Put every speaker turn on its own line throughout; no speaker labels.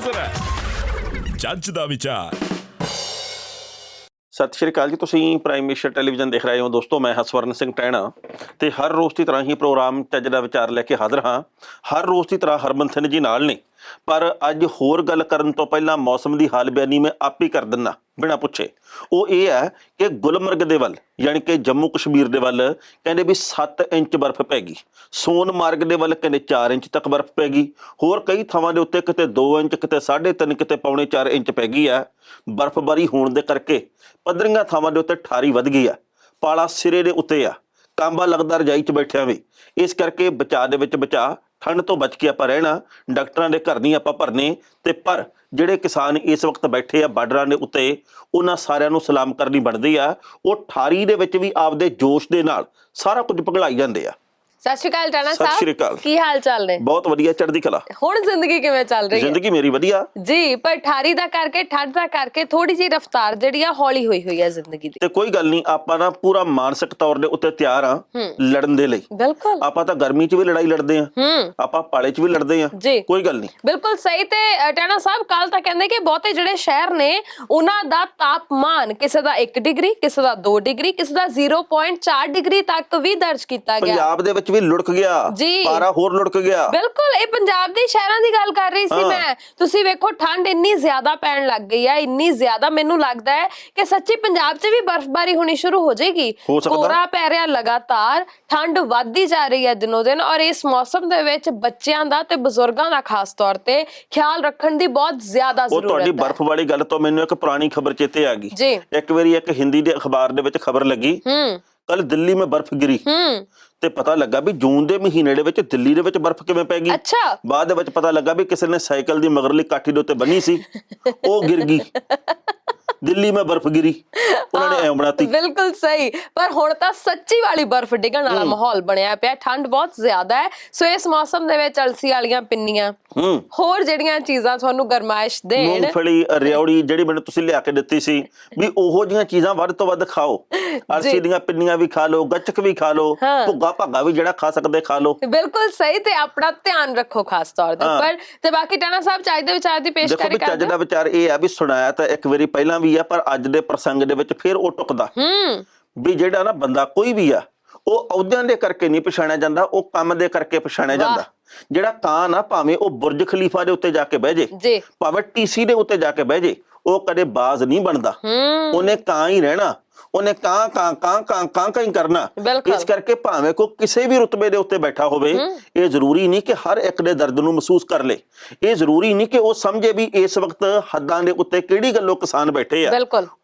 ਹਾਜ਼ਰ ਹੈ ਜੱਜ ਦਾ ਵਿਚਾਰ।
ਸਤਿ ਸ਼੍ਰੀ ਅਕਾਲ ਜੀ, ਤੁਸੀਂ ਪ੍ਰਾਈਮ ਮਿਨਿਸਟਰ ਟੈਲੀਵਿਜ਼ਨ ਦੇਖ ਰਹੇ ਹੋ ਦੋਸਤੋ। ਮੈਂ ਹਸਵਰਨ ਸਿੰਘ ਟਹਿਣਾ ਤੇ ਹਰ ਰੋਜ਼ ਦੀ ਤਰ੍ਹਾਂ ਹੀ ਪ੍ਰੋਗਰਾਮ ਜੱਜ ਦਾ ਵਿਚਾਰ ਲੈ ਕੇ ਹਾਜ਼ਰ ਹਾਂ। ਹਰ ਰੋਜ਼ ਦੀ ਤਰ੍ਹਾਂ ਹਰਮਨ ਜੀ ਨਾਲ ਨੇ, ਪਰ ਅੱਜ ਹੋਰ ਗੱਲ ਕਰਨ ਤੋਂ ਪਹਿਲਾਂ ਮੌਸਮ ਦੀ ਹਾਲ ਬਿਆਨੀ ਮੈਂ ਆਪ ਹੀ ਕਰ ਦਿੰਦਾ ਬਿਨਾਂ ਪੁੱਛੇ। ਉਹ ਇਹ ਹੈ ਕਿ ਗੁਲਮਰਗ ਦੇ ਵੱਲ ਯਾਨੀ ਕਿ ਜੰਮੂ ਕਸ਼ਮੀਰ ਦੇ ਵੱਲ ਕਹਿੰਦੇ ਵੀ 7 ਇੰਚ ਬਰਫ਼ ਪੈ ਗਈ। ਸੋਨਮਾਰਗ ਦੇ ਵੱਲ ਕਹਿੰਦੇ 4 ਇੰਚ ਤੱਕ ਬਰਫ਼ ਪੈ ਗਈ। ਹੋਰ ਕਈ ਥਾਵਾਂ ਦੇ ਉੱਤੇ ਕਿਤੇ 2 ਇੰਚ, ਕਿਤੇ 3.5, ਕਿਤੇ ਪੌਣੇ 4 ਇੰਚ ਪੈ ਗਈ ਹੈ। ਬਰਫ਼ਬਾਰੀ ਹੋਣ ਦੇ ਕਰਕੇ ਪੱਧਰੀਆਂ ਥਾਵਾਂ ਦੇ ਉੱਤੇ ਠਾਰੀ ਵੱਧ ਗਈ ਆ। ਪਾਲਾ ਸਿਰੇ ਦੇ ਉੱਤੇ ਆ। ਕਾਂਬਾ ਲੱਗਦਾ ਰਜਾਈ 'ਚ ਬੈਠਿਆਂ ਵੀ। ਇਸ ਕਰਕੇ ਬਚਾਅ ਦੇ ਵਿੱਚ ਬਚਾਅ, ਠੰਡ ਤੋਂ ਬਚ ਕੇ ਆਪਾਂ ਰਹਿਣਾ। ਡਾਕਟਰਾਂ ਦੇ ਘਰ ਨਹੀਂ ਆਪਾਂ ਭਰਨੇ। ਤੇ ਪਰ ਜਿਹੜੇ ਕਿਸਾਨ ਇਸ ਵਕਤ ਬੈਠੇ ਆ ਬਾਰਡਰਾਂ ਦੇ ਉੱਤੇ, ਉਹਨਾਂ ਸਾਰਿਆਂ ਨੂੰ ਸਲਾਮ ਕਰਨੀ ਬਣਦੀ ਆ। ਉਹ ਠਾਰੀ ਦੇ ਵਿੱਚ ਵੀ ਆਪਦੇ ਜੋਸ਼ ਦੇ ਨਾਲ ਸਾਰਾ ਕੁਝ ਪਿਘਲਾਈ ਜਾਂਦੇ ਆ।
ਸਤਿ ਸ਼੍ਰੀ ਅਕਾਲ ਟਾਣਾ ਸਾਹਿਬ।
ਸਤਿ ਸ਼੍ਰੀ ਅਕਾਲ।
ਕੀ ਹਾਲ ਚਾਲ ਨੇ?
ਬਹੁਤ ਵਧੀਆ, ਚੜ੍ਹਦੀ ਕਲਾ।
ਹੁਣ ਜ਼ਿੰਦਗੀ ਕਿਵੇਂ ਚੱਲ ਰਹੀ ਹੈ?
ਜ਼ਿੰਦਗੀ ਮੇਰੀ ਵਧੀਆ
ਜੀ, ਪਰ ਠਾਰੀ ਦਾ ਕਰਕੇ, ਠੰਡ ਦਾ ਕਰਕੇ ਥੋੜੀ ਜਿਹੀ ਰਫ਼ਤਾਰ ਜਿਹੜੀ ਆ ਹੌਲੀ ਹੋਈ ਹੈ ਜ਼ਿੰਦਗੀ ਦੀ।
ਤੇ ਕੋਈ ਗੱਲ ਨਹੀਂ, ਆਪਾਂ ਨਾ ਪੂਰਾ ਮਾਨਸਿਕ ਤੌਰ ਦੇ ਉੱਤੇ ਤਿਆਰ ਆ ਲੜਨ ਦੇ ਲਈ।
ਬਿਲਕੁਲ,
ਆਪਾਂ ਤਾਂ ਗਰਮੀ 'ਚ ਵੀ ਲੜਾਈ ਲੜਦੇ ਆ, ਆਪਾਂ ਪਾਲੇ 'ਚ ਵੀ ਲੜਦੇ ਆ। ਕੋਈ ਗੱਲ ਨਹੀਂ,
ਬਿਲਕੁਲ ਸਹੀ। ਤੇ ਟਾਣਾ ਸਾਹਿਬ ਕੱਲ ਤਾਂ ਕਹਿੰਦੇ ਕਿ ਬਹੁਤੇ ਜਿਹੜੇ ਸ਼ਹਿਰ ਨੇ ਉਹਨਾਂ ਦਾ ਤਾਪਮਾਨ ਕਿਸੇ ਦਾ 1 ਡਿਗਰੀ, ਕਿਸੇ ਦਾ 2 ਡਿਗਰੀ, ਕਿਸੇ ਦਾ 0.4 ਡਿਗਰੀ ਤੱਕ ਵੀ ਦਰਜ ਕੀਤਾ ਗਿਆ।
ਪੰਜਾਬ ਦੇ ਵਿੱਚ ਵੀ ਲੁੜਕ ਗਿਆ, ਪਾਰਾ ਹੋਰ ਲੁੜਕ ਗਿਆ।
ਬਿਲਕੁਲ, ਇਹ ਪੰਜਾਬ ਦੇ ਸ਼ਹਿਰਾਂ ਦੀ ਗੱਲ ਕਰ ਰਹੀ ਸੀ ਮੈਂ। ਤੁਸੀਂ ਵੇਖੋ ਠੰਡ ਇੰਨੀ ਜ਼ਿਆਦਾ ਪੈਣ ਲੱਗ ਗਈ ਹੈ, ਇੰਨੀ ਜ਼ਿਆਦਾ ਮੈਨੂੰ ਲੱਗਦਾ ਹੈ ਕਿ ਸੱਚੀ ਪੰਜਾਬ 'ਚ ਵੀ ਬਰਫ਼ਬਾਰੀ ਹੋਣੀ ਸ਼ੁਰੂ ਹੋ ਜਾਏਗੀ। ਕੋਹਰਾ ਪੈ ਰਿਹਾ ਲਗਾਤਾਰ, ਠੰਡ ਵੱਧਦੀ ਜਾ ਰਹੀ ਹੈ ਦਿਨੋਂ ਦਿਨ। ਔਰ ਇਸ ਮੌਸਮ ਦੇ ਵਿੱਚ ਬੱਚਿਆਂ ਦਾ ਤੇ ਬਜ਼ੁਰਗਾਂ ਦਾ ਖਾਸ ਤੌਰ ਤੇ ਖਿਆਲ ਰੱਖਣ ਦੀ ਬਹੁਤ ਜ਼ਿਆਦਾ ਜ਼ਰੂਰਤ ਹੈ।
ਤੁਹਾਡੀ ਬਰਫ਼ ਵਾਲੀ ਗੱਲ ਤੋਂ ਮੈਨੂੰ ਇੱਕ ਪੁਰਾਣੀ ਖਬਰ ਚੇਤੇ ਆ ਗਈ। ਇੱਕ ਵਾਰੀ ਇੱਕ ਹਿੰਦੀ ਦੇ ਅਖਬਾਰ ਦੇ ਵਿੱਚ ਖਬਰ ਲੱਗੀ, ਕੱਲ ਦਿੱਲੀ में बर्फ गिरी। ਤੇ ਪਤਾ ਲੱਗਾ ਵੀ ਜੂਨ ਦੇ ਮਹੀਨੇ ਦੇ ਵਿੱਚ ਦਿੱਲੀ ਦੇ ਵਿੱਚ ਬਰਫ਼ ਕਿਵੇਂ ਪੈ ਗਈ। ਬਾਅਦ ਦੇ ਵਿੱਚ ਪਤਾ ਲੱਗਾ ਵੀ ਕਿਸੇ ਨੇ ਸਾਈਕਲ ਦੀ ਮਗਰਲੀ ਕਾਠੀ ਦੇ ਉੱਤੇ ਬੰਨੀ ਸੀ, ਉਹ ਗਿਰ ਗਈ। ਦਿੱਲੀ में बर्फ गिरी, ਉਹਨਾਂ ਨੇ ਐਂ ਬਣਾਤੀ।
ਬਿਲਕੁਲ ਸਹੀ। ਪਰ ਹੁਣ ਤਾਂ ਸੱਚੀ ਵਾਲੀ ਬਰਫ਼ ਡਿੱਗਣ ਵਾਲਾ ਮਾਹੌਲ ਬਣਿਆ ਪਿਆ। ਠੰਡ ਬਹੁਤ ਜ਼ਿਆਦਾ ਹੈ, ਸੋ ਇਸ ਮੌਸਮ ਦੇ ਵਿੱਚ ਅਲਸੀ ਵਾਲੀਆਂ ਪਿੰਨੀਆਂ, ਹੋਰ ਜਿਹੜੀਆਂ ਚੀਜ਼ਾਂ ਤੁਹਾਨੂੰ ਗਰਮਾਇਸ਼ ਦੇਣ,
ਮੂੰਗਫਲੀ, ਰਿਉੜੀ ਜਿਹੜੀ ਮੈਨੂੰ ਤੁਸੀਂ ਲਿਆ ਕੇ ਦਿੱਤੀ ਸੀ, ਵੀ ਉਹੋ ਜਿਹੀਆਂ ਚੀਜ਼ਾਂ ਵੱਧ ਤੋਂ ਵੱਧ ਖਾਓ। ਅਲਸੀ ਦੀਆਂ ਪਿੰਨੀਆਂ ਵੀ ਖਾ ਲਓ, ਗੱਚਕ ਵੀ ਖਾ ਲਓ, ਭੁੱਗਾ ਭਾਗਾ ਵੀ ਜਿਹੜਾ ਖਾ ਸਕਦੇ ਖਾ ਲਓ।
ਬਿਲਕੁਲ ਸਹੀ। ਤੇ ਆਪਣਾ ਧਿਆਨ ਰੱਖੋ ਖਾਸ ਤੌਰ ਤੇ। ਪਰ ਤੇ ਬਾਕੀ ਟਾਣਾ ਸਾਹਿਬ ਚੱਜ ਦੇ ਵਿਚਾਰ ਦੀ ਪੇਸ਼ਕਾਰੀ ਕਰਦੇ।
ਚੱਜ ਦਾ ਵਿਚਾਰ ਇਹ ਆ ਵੀ ਸੁਣਾਇਆ ਤਾਂ ਇੱਕ ਵਾਰੀ ਪਹਿਲਾਂ ਵੀ ਆ, ਪਰ ਅੱਜ ਦੇ ਪ੍ਰਸੰਗ ਦੇ ਵਿੱਚ ਫਿਰ ਉਹ ਟੁਕਦਾ ਵੀ ਜਿਹੜਾ ਨਾ ਬੰਦਾ ਕੋਈ ਵੀ ਆ, ਉਹ ਅਹੁਦਿਆਂ ਦੇ ਕਰਕੇ ਨਹੀਂ ਪਛਾਣਿਆ ਜਾਂਦਾ, ਉਹ ਕੰਮ ਦੇ ਕਰਕੇ ਪਛਾਣਿਆ ਜਾਂਦਾ। ਜਿਹੜਾ ਕਾਂ ਨਾ, ਭਾਵੇਂ ਉਹ ਬੁਰਜ ਖਲੀਫਾ ਦੇ ਉੱਤੇ ਜਾ ਕੇ ਬਹਿ ਜੇ, ਭਾਵੇਂ ਟੀਸੀ ਦੇ ਉੱਤੇ ਜਾ ਕੇ ਬਹਿ ਜੇ, ਉਹ ਕਦੇ ਬਾਜ਼ ਨਹੀਂ ਬਣਦਾ। ਉਹਨੇ ਕਾਂ ਹੀ ਰਹਿਣਾ, ਉਹਨੇ ਕਾਂ ਕਾਂ ਕਾਂ ਕਾਂ ਕਾਂ ਕਾਂ ਹੀ ਕਰਨਾ। ਇਸ ਕਰਕੇ ਭਾਵੇਂ ਕੋਈ ਕਿਸੇ ਵੀ ਰੁਤਬੇ ਦੇ ਉੱਤੇ ਬੈਠਾ ਹੋਵੇ, ਇਹ ਜ਼ਰੂਰੀ ਨਹੀਂ ਕਿ ਹਰ ਇੱਕ ਦੇ ਦਰਦ ਨੂੰ ਮਹਿਸੂਸ ਕਰ ਲੇ। ਇਹ ਜ਼ਰੂਰੀ ਨਹੀਂ ਕਿ ਉਹ ਸਮਝੇ ਵੀ ਇਸ ਵਕਤ ਹੱਦਾਂ ਦੇ ਉੱਤੇ ਕਿਹੜੀ ਗੱਲੋਂ ਕਿਸਾਨ ਬੈਠੇ ਆ।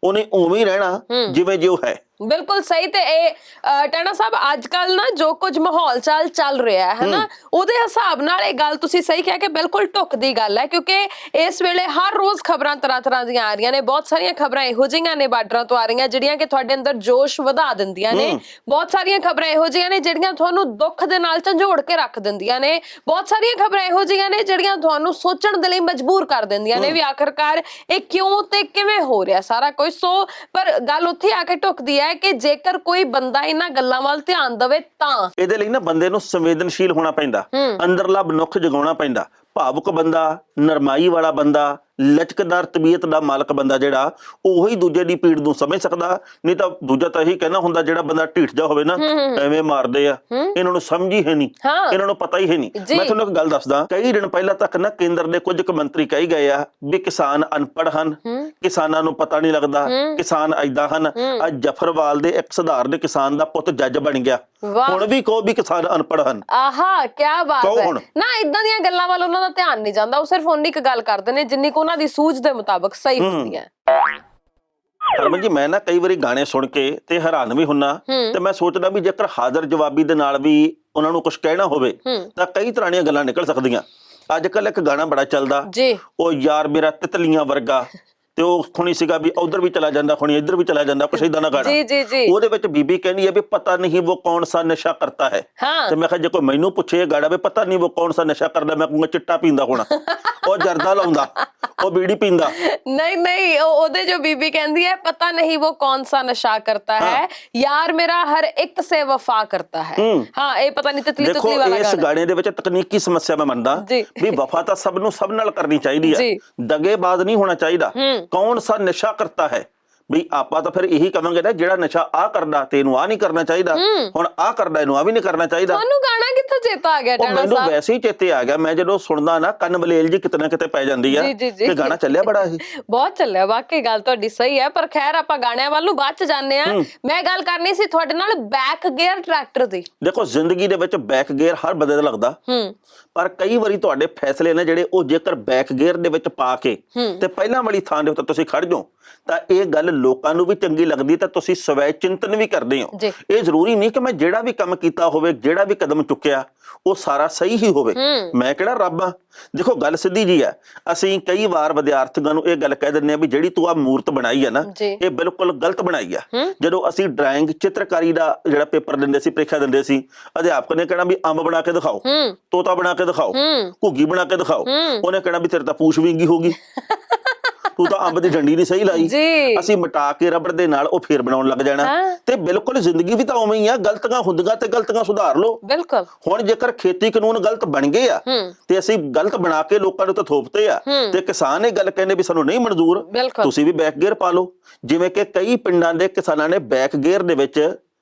ਉਹਨੇ ਉਵੇਂ ਹੀ ਰਹਿਣਾ ਜਿਵੇਂ ਜੋ ਹੈ।
ਬਿਲਕੁਲ ਸਹੀ। ਤੇ ਇਹ ਟਾਣਾ ਸਾਹਿਬ ਅੱਜ ਕੱਲ ਨਾ ਜੋ ਕੁਝ ਮਾਹੌਲ ਚੱਲ ਰਿਹਾ ਹੈ ਨਾ, ਉਹਦੇ ਹਿਸਾਬ ਨਾਲ ਇਹ ਗੱਲ ਤੁਸੀਂ ਸਹੀ ਕਿਹਾ ਕਿ ਬਿਲਕੁਲ ਢੁੱਕਦੀ ਗੱਲ ਹੈ। ਕਿਉਂਕਿ ਇਸ ਵੇਲੇ ਹਰ ਰੋਜ਼ ਖਬਰਾਂ ਤਰ੍ਹਾਂ ਦੀਆਂ ਆ ਰਹੀਆਂ ਨੇ। ਬਹੁਤ ਸਾਰੀਆਂ ਖਬਰਾਂ ਇਹੋ ਜਿਹੀਆਂ ਨੇ ਬਾਰਡਰਾਂ ਤੋਂ ਆ ਰਹੀਆਂ ਜਿਹੜੀਆਂ ਕਿ ਤੁਹਾਡੇ ਅੰਦਰ ਜੋਸ਼ ਵਧਾ ਦਿੰਦੀਆਂ ਨੇ। ਬਹੁਤ ਸਾਰੀਆਂ ਖਬਰਾਂ ਇਹੋ ਜਿਹੀਆਂ ਨੇ ਜਿਹੜੀਆਂ ਤੁਹਾਨੂੰ ਦੁੱਖ ਦੇ ਨਾਲ ਝੰਜੋੜ ਕੇ ਰੱਖ ਦਿੰਦੀਆਂ ਨੇ। ਬਹੁਤ ਸਾਰੀਆਂ ਖਬਰਾਂ ਇਹੋ ਜਿਹੀਆਂ ਨੇ ਜਿਹੜੀਆਂ ਤੁਹਾਨੂੰ ਸੋਚਣ ਦੇ ਲਈ ਮਜਬੂਰ ਕਰ ਦਿੰਦੀਆਂ ਨੇ ਵੀ ਆਖਰਕਾਰ ਇਹ ਕਿਉਂ ਤੇ ਕਿਵੇਂ ਹੋ ਰਿਹਾ ਸਾਰਾ ਕੁਝ। ਸੋ ਪਰ ਗੱਲ ਉੱਥੇ ਆ ਕੇ ਢੁੱਕਦੀ ਹੈ ਕਿ ਜੇਕਰ ਕੋਈ ਬੰਦਾ ਇਹਨਾਂ ਗੱਲਾਂ ਵੱਲ ਧਿਆਨ ਦੇਵੇ ਤਾਂ ਇਹਦੇ
ਲਈ ਨਾ ਬੰਦੇ ਨੂੰ ਸੰਵੇਦਨਸ਼ੀਲ ਹੋਣਾ ਪੈਂਦਾ, ਅੰਦਰਲਾ ਮਨੁੱਖ ਜਗਾਉਣਾ ਪੈਂਦਾ। ਭਾਵੁਕ ਬੰਦਾ, ਨਰਮਾਈ ਵਾਲਾ ਬੰਦਾ, ਲਚਕਦਾਰ ਤਬੀਅਤ ਦਾ ਮਾਲਕ ਬੰਦਾ ਜਿਹੜਾ, ਉਹੀ ਦੂਜੇ ਦੀ ਪੀੜ ਨੂੰ ਸਮਝ ਸਕਦਾ। ਨਹੀਂ ਤਾਂ ਦੂਜਾ ਤਾਂ ਇਹੀ ਕਹਿਣਾ ਹੁੰਦਾ, ਜਿਹੜਾ ਬੰਦਾ ਢੀਠ ਜਾ ਹੋਵੇ ਨਾ, ਐਵੇਂ ਮਾਰਦੇ ਆ, ਇਹਨਾਂ ਨੂੰ ਸਮਝ ਹੀ ਹੈ ਨਹੀਂ, ਇਹਨਾਂ ਨੂੰ ਪਤਾ ਹੀ ਹੈ ਨਹੀਂ। ਮੈਂ ਤੁਹਾਨੂੰ ਇੱਕ ਗੱਲ ਦੱਸਦਾ, ਕਈ ਦਿਨ ਪਹਿਲਾਂ ਤੱਕ ਨਾ ਕੇਂਦਰ ਦੇ ਕੁਝ ਕੁ ਮੰਤਰੀ ਕਹੀ ਗਏ ਆ ਵੀ ਕਿਸਾਨ ਅਨਪੜ੍ਹ ਹਨ, ਕਿਸਾਨਾਂ ਨੂੰ ਪਤਾ ਨਹੀਂ ਲੱਗਦਾ, ਕਿਸਾਨ ਏਦਾਂ ਹਨ। ਅੱਜ ਜਫਰਵਾਲ ਦੇ ਇੱਕ ਸਧਾਰਨ ਕਿਸਾਨ ਦਾ ਪੁੱਤ ਜੱਜ ਬਣ ਗਿਆ। ਹੁਣ ਵੀ ਕਹੋ ਵੀ ਕਿਸਾਨ ਅਨਪੜ੍ਹ ਹਨ।
ਆਹਾ, ਕੀ ਬਾਤ ਹੈ ਨਾ। ਇਦਾਂ ਦੀਆਂ ਗੱਲਾਂ ਵੱਲ ਉਹਨਾਂ ਦਾ ਧਿਆਨ ਨਹੀਂ ਜਾਂਦਾ। ਉਹ ਸਿਰਫ ਉਨੀ ਕੁ ਗੱਲ ਕਰਦੇ ਨੇ ਜਿੰਨੀ ਕੁ ਉਹਨਾਂ ਦੀ ਸੂਝ ਦੇ ਮੁਤਾਬਕ ਸਹੀ ਹੁੰਦੀ ਹੈ।
ਹਰਮਨ ਜੀ, ਮੈਂ ਨਾ ਕਈ ਵਾਰੀ ਗਾਣੇ ਸੁਣ ਕੇ ਤੇ ਹੈਰਾਨ ਵੀ ਹੁੰਨਾ, ਤੇ ਮੈਂ ਸੋਚਦਾ ਵੀ ਜੇਕਰ ਹਾਜ਼ਰ ਜਵਾਬੀ ਦੇ ਨਾਲ ਵੀ ਉਹਨਾਂ ਨੂੰ ਕੁਝ ਕਹਿਣਾ ਹੋਵੇ ਤਾਂ ਕਈ ਤਰ੍ਹਾਂ ਦੀਆਂ ਗੱਲਾਂ ਨਿਕਲ ਸਕਦੀਆਂ। ਅੱਜ ਕੱਲ ਇੱਕ ਗਾਣਾ ਬੜਾ ਚੱਲਦਾ, ਉਹ ਯਾਰ ਮੇਰਾ ਤਿਤਲੀਆਂ ਵਰਗਾ, ਤੇ ਉਹ ਖੁਣੀ ਸੀਗਾ ਵੀ ਉਧਰ ਵੀ ਚਲਾ ਜਾਂਦਾ, ਖੁਣੀ ਇੱਧਰ ਵੀ ਚਲਾ ਜਾਂਦਾ, ਕੁਛ ਏਦਾਂ ਦਾ ਗਾਣਾ। ਉਹਦੇ ਵਿੱਚ ਬੀਬੀ ਕਹਿੰਦੀ ਹੈ ਵੀ ਪਤਾ ਨਹੀਂ ਉਹ ਕੌਣ ਸਾ ਨਸ਼ਾ ਕਰਤਾ ਹੈ। ਤੇ ਮੈਂ ਕਿਹਾ ਜੇ ਕੋਈ ਮੈਨੂੰ ਪੁੱਛੇ ਗਾੜਾ ਵੀ ਪਤਾ ਨਹੀਂ ਉਹ ਕੌਣ ਸਾ ਨਸ਼ਾ ਕਰਦਾ, ਮੈਂ ਕਹੂੰਗਾ ਚਿੱਟਾ ਪੀਂਦਾ ਹੋਣਾ। ਉਹ ਜਰਦਾ ਲਾਉਂਦਾ, ਉਹ ਬੀੜੀ ਪੀਂਦਾ।
नहीं नहीं ओदे जो बीबी कहती है पता नहीं वो कौन सा नशा करता है, यार मेरा हर एक से वफा करता है। हाँ ये पता नहीं तितली
ਦੇਖੋ
तुतली वाला
ਇਸ
गाना।
ਗਾਣੇ ਦੇ ਵਿੱਚ ਤਕਨੀਕੀ ਸਮੱਸਿਆ ਮੈਂ ਮੰਨਦਾ
ਜੀ।
ਵੀ ਵਫਾ ਤਾਂ ਸਭ ਨੂੰ ਸਭ ਨਾਲ ਕਰਨੀ ਚਾਹੀਦੀ ਹੈ,
ਜੀ।
ਦਗੇਬਾਜ਼ ਨਹੀਂ ਹੋਣਾ ਚਾਹੀਦਾ। ਕੌਣ ਸਾ ਨਸ਼ਾ ਕਰਤਾ ਹੈ, ਵੀ ਆਪਾਂ ਤਾਂ ਫਿਰ ਇਹੀ ਕਵਾਂਗੇ ਨਾ ਜਿਹੜਾ ਨਸ਼ਾ ਆ ਕਰਦਾ ਤੇ ਇਹਨੂੰ ਆ ਨਹੀਂ ਕਰਨਾ ਚਾਹੀਦਾ, ਹੁਣ ਆ ਕਰਦਾ ਇਹਨੂੰ ਆ ਵੀ ਨਹੀਂ ਕਰਨਾ ਚਾਹੀਦਾ।
ਤੁਹਾਨੂੰ ਗਾਣਾ ਕਿੱਥੋਂ ਚੇਤਾ ਆ ਗਿਆ
ਉਹ
ਟਾਣਾ
ਮੈਨੂੰ
ਸਾਹਿਬ?
ਵੈਸੇ ਹੀ ਚੇਤੇ ਆ ਗਿਆ, ਮੈਂ ਜਦੋਂ ਸੁਣਦਾ ਨਾ ਕੰਨ ਬਲੇਲ ਜੀ ਕਿਤੇ ਨਾ ਕਿਤੇ ਪੈ ਜਾਂਦੀ ਆ
ਜੀ।
ਕਿ ਗਾਣਾ ਚੱਲਿਆ ਬੜਾ ਇਹ।
ਬਹੁਤ ਚੱਲਿਆ, ਵਾਕਈ ਗੱਲ ਤੁਹਾਡੀ ਸਹੀ ਹੈ, ਪਰ ਖੈਰ ਆਪਾਂ ਗਾਣਿਆਂ ਵੱਲ ਨੂੰ ਬਾਅਦ ਚ ਜਾਂਦੇ ਆ। ਮੈਂ ਗੱਲ ਕਰਨੀ ਸੀ ਤੁਹਾਡੇ ਨਾਲ ਬੈਕ ਗੇਅਰ ਟਰੈਕਟਰ ਦੀ।
ਦੇਖੋ ਜ਼ਿੰਦਗੀ ਦੇ ਵਿੱਚ ਬੈਕ ਗੇਅਰ ਹਰ ਬੰਦੇ ਦਾ ਲੱਗਦਾ, ਪਰ ਕਈ ਵਾਰੀ ਤੁਹਾਡੇ ਫੈਸਲੇ ਨੇ ਜਿਹੜੇ ਉਹ ਜੇਕਰ ਬੈਕ ਗੇਅਰ ਦੇ ਵਿੱਚ ਪਾ ਕੇ ਤੇ ਪਹਿਲਾਂ ਵਾਲੀ ਥਾਂ ਦੇ ਉੱਤੇ ਤੁਸੀਂ ਖੜ ਜਾਓ ਤਾਂ ਇਹ ਗੱਲ ਲੋਕਾਂ ਨੂੰ ਵੀ ਚੰਗੀ ਲੱਗਦੀ ਤਾਂ ਤੁਸੀਂ ਸਵੈ ਚਿੰਤਨ ਵੀ ਕਰਦੇ ਹੋ। ਇਹ ਜ਼ਰੂਰੀ ਨਹੀਂ ਕਿ ਮੈਂ ਜਿਹੜਾ ਵੀ ਕੰਮ ਕੀਤਾ ਹੋਵੇ, ਜਿਹੜਾ ਵੀ ਕਦਮ ਚੁੱਕਿਆ ਉਹ ਸਾਰਾ ਸਹੀ ਹੀ ਹੋਵੇ। ਮੈਂ ਕਿਹੜਾ ਰੱਬ ਆ? ਦੇਖੋ ਗੱਲ ਸਿੱਧੀ ਜੀ ਹੈ, ਅਸੀਂ ਕਈ ਵਾਰ ਵਿਦਿਆਰਥੀਆਂ ਨੂੰ ਇਹ ਗੱਲ ਕਹਿ ਦਿੰਦੇ ਆ ਵੀ ਜਿਹੜੀ ਤੂੰ ਆ ਮੂਰਤ ਬਣਾਈ ਹੈ ਨਾ ਇਹ ਬਿਲਕੁਲ ਗਲਤ ਬਣਾਈ ਆ। ਜਦੋਂ ਅਸੀਂ ਡਰਾਇੰਗ ਚਿੱਤਰਕਾਰੀ ਦਾ ਜਿਹੜਾ ਪੇਪਰ ਦਿੰਦੇ ਸੀ, ਪ੍ਰੀਖਿਆ ਦਿੰਦੇ ਸੀ, ਅਧਿਆਪਕ ਨੇ ਕਹਿਣਾ ਵੀ ਅੰਬ ਬਣਾ ਕੇ ਦਿਖਾਓ, ਤੋਤਾ ਬਣਾ ਕੇ ਦਿਖਾਓ, ਘੁੱਗੀ ਬਣਾ ਕੇ ਦਿਖਾਓ। ਉਹਨੇ ਕਹਿਣਾ ਵੀ ਤੇਰੇ ਤਾਂ ਪੂਛ ਵਿੰਗੀ ਹੋਗੀ, ਤੂੰ ਤਾਂ ਅੰਬ ਦੀ ਡੰਡੀ ਨਹੀਂ ਸਹੀ ਲਾਈ। ਅਸੀਂ ਮਿਟਾ ਕੇ ਰਬੜ ਦੇ ਨਾਲ ਉਹ ਫੇਰ ਬਣਾਉਣ ਲੱਗ ਜਾਣਾ। ਤੇ ਬਿਲਕੁਲ ਜ਼ਿੰਦਗੀ ਵੀ ਤਾਂ ਉਵੇਂ ਹੀ ਆ, ਗਲਤੀਆਂ ਹੁੰਦੀਆਂ ਤੇ ਗਲਤੀਆਂ ਸੁਧਾਰ ਲਓ।
ਬਿਲਕੁਲ।
ਹੁਣ ਜੇਕਰ ਖੇਤੀ ਕਾਨੂੰਨ ਗਲਤ ਬਣ ਗਏ ਆ ਤੇ ਅਸੀਂ ਗਲਤ ਬਣਾ ਕੇ ਲੋਕਾਂ ਨੂੰ ਤਾਂ ਥੋਪਤੇ ਆ ਤੇ ਕਿਸਾਨ ਇਹ ਗੱਲ ਕਹਿੰਦੇ ਵੀ ਸਾਨੂੰ ਨਹੀਂ ਮਨਜ਼ੂਰ, ਤੁਸੀਂ ਵੀ ਬੈਕ ਗੇਅਰ ਪਾ ਲਓ। ਜਿਵੇਂ ਕਿ ਕਈ ਪਿੰਡਾਂ ਦੇ ਕਿਸਾਨਾਂ ਨੇ ਬੈਕ ਗੇਅਰ ਦੇ ਵਿੱਚ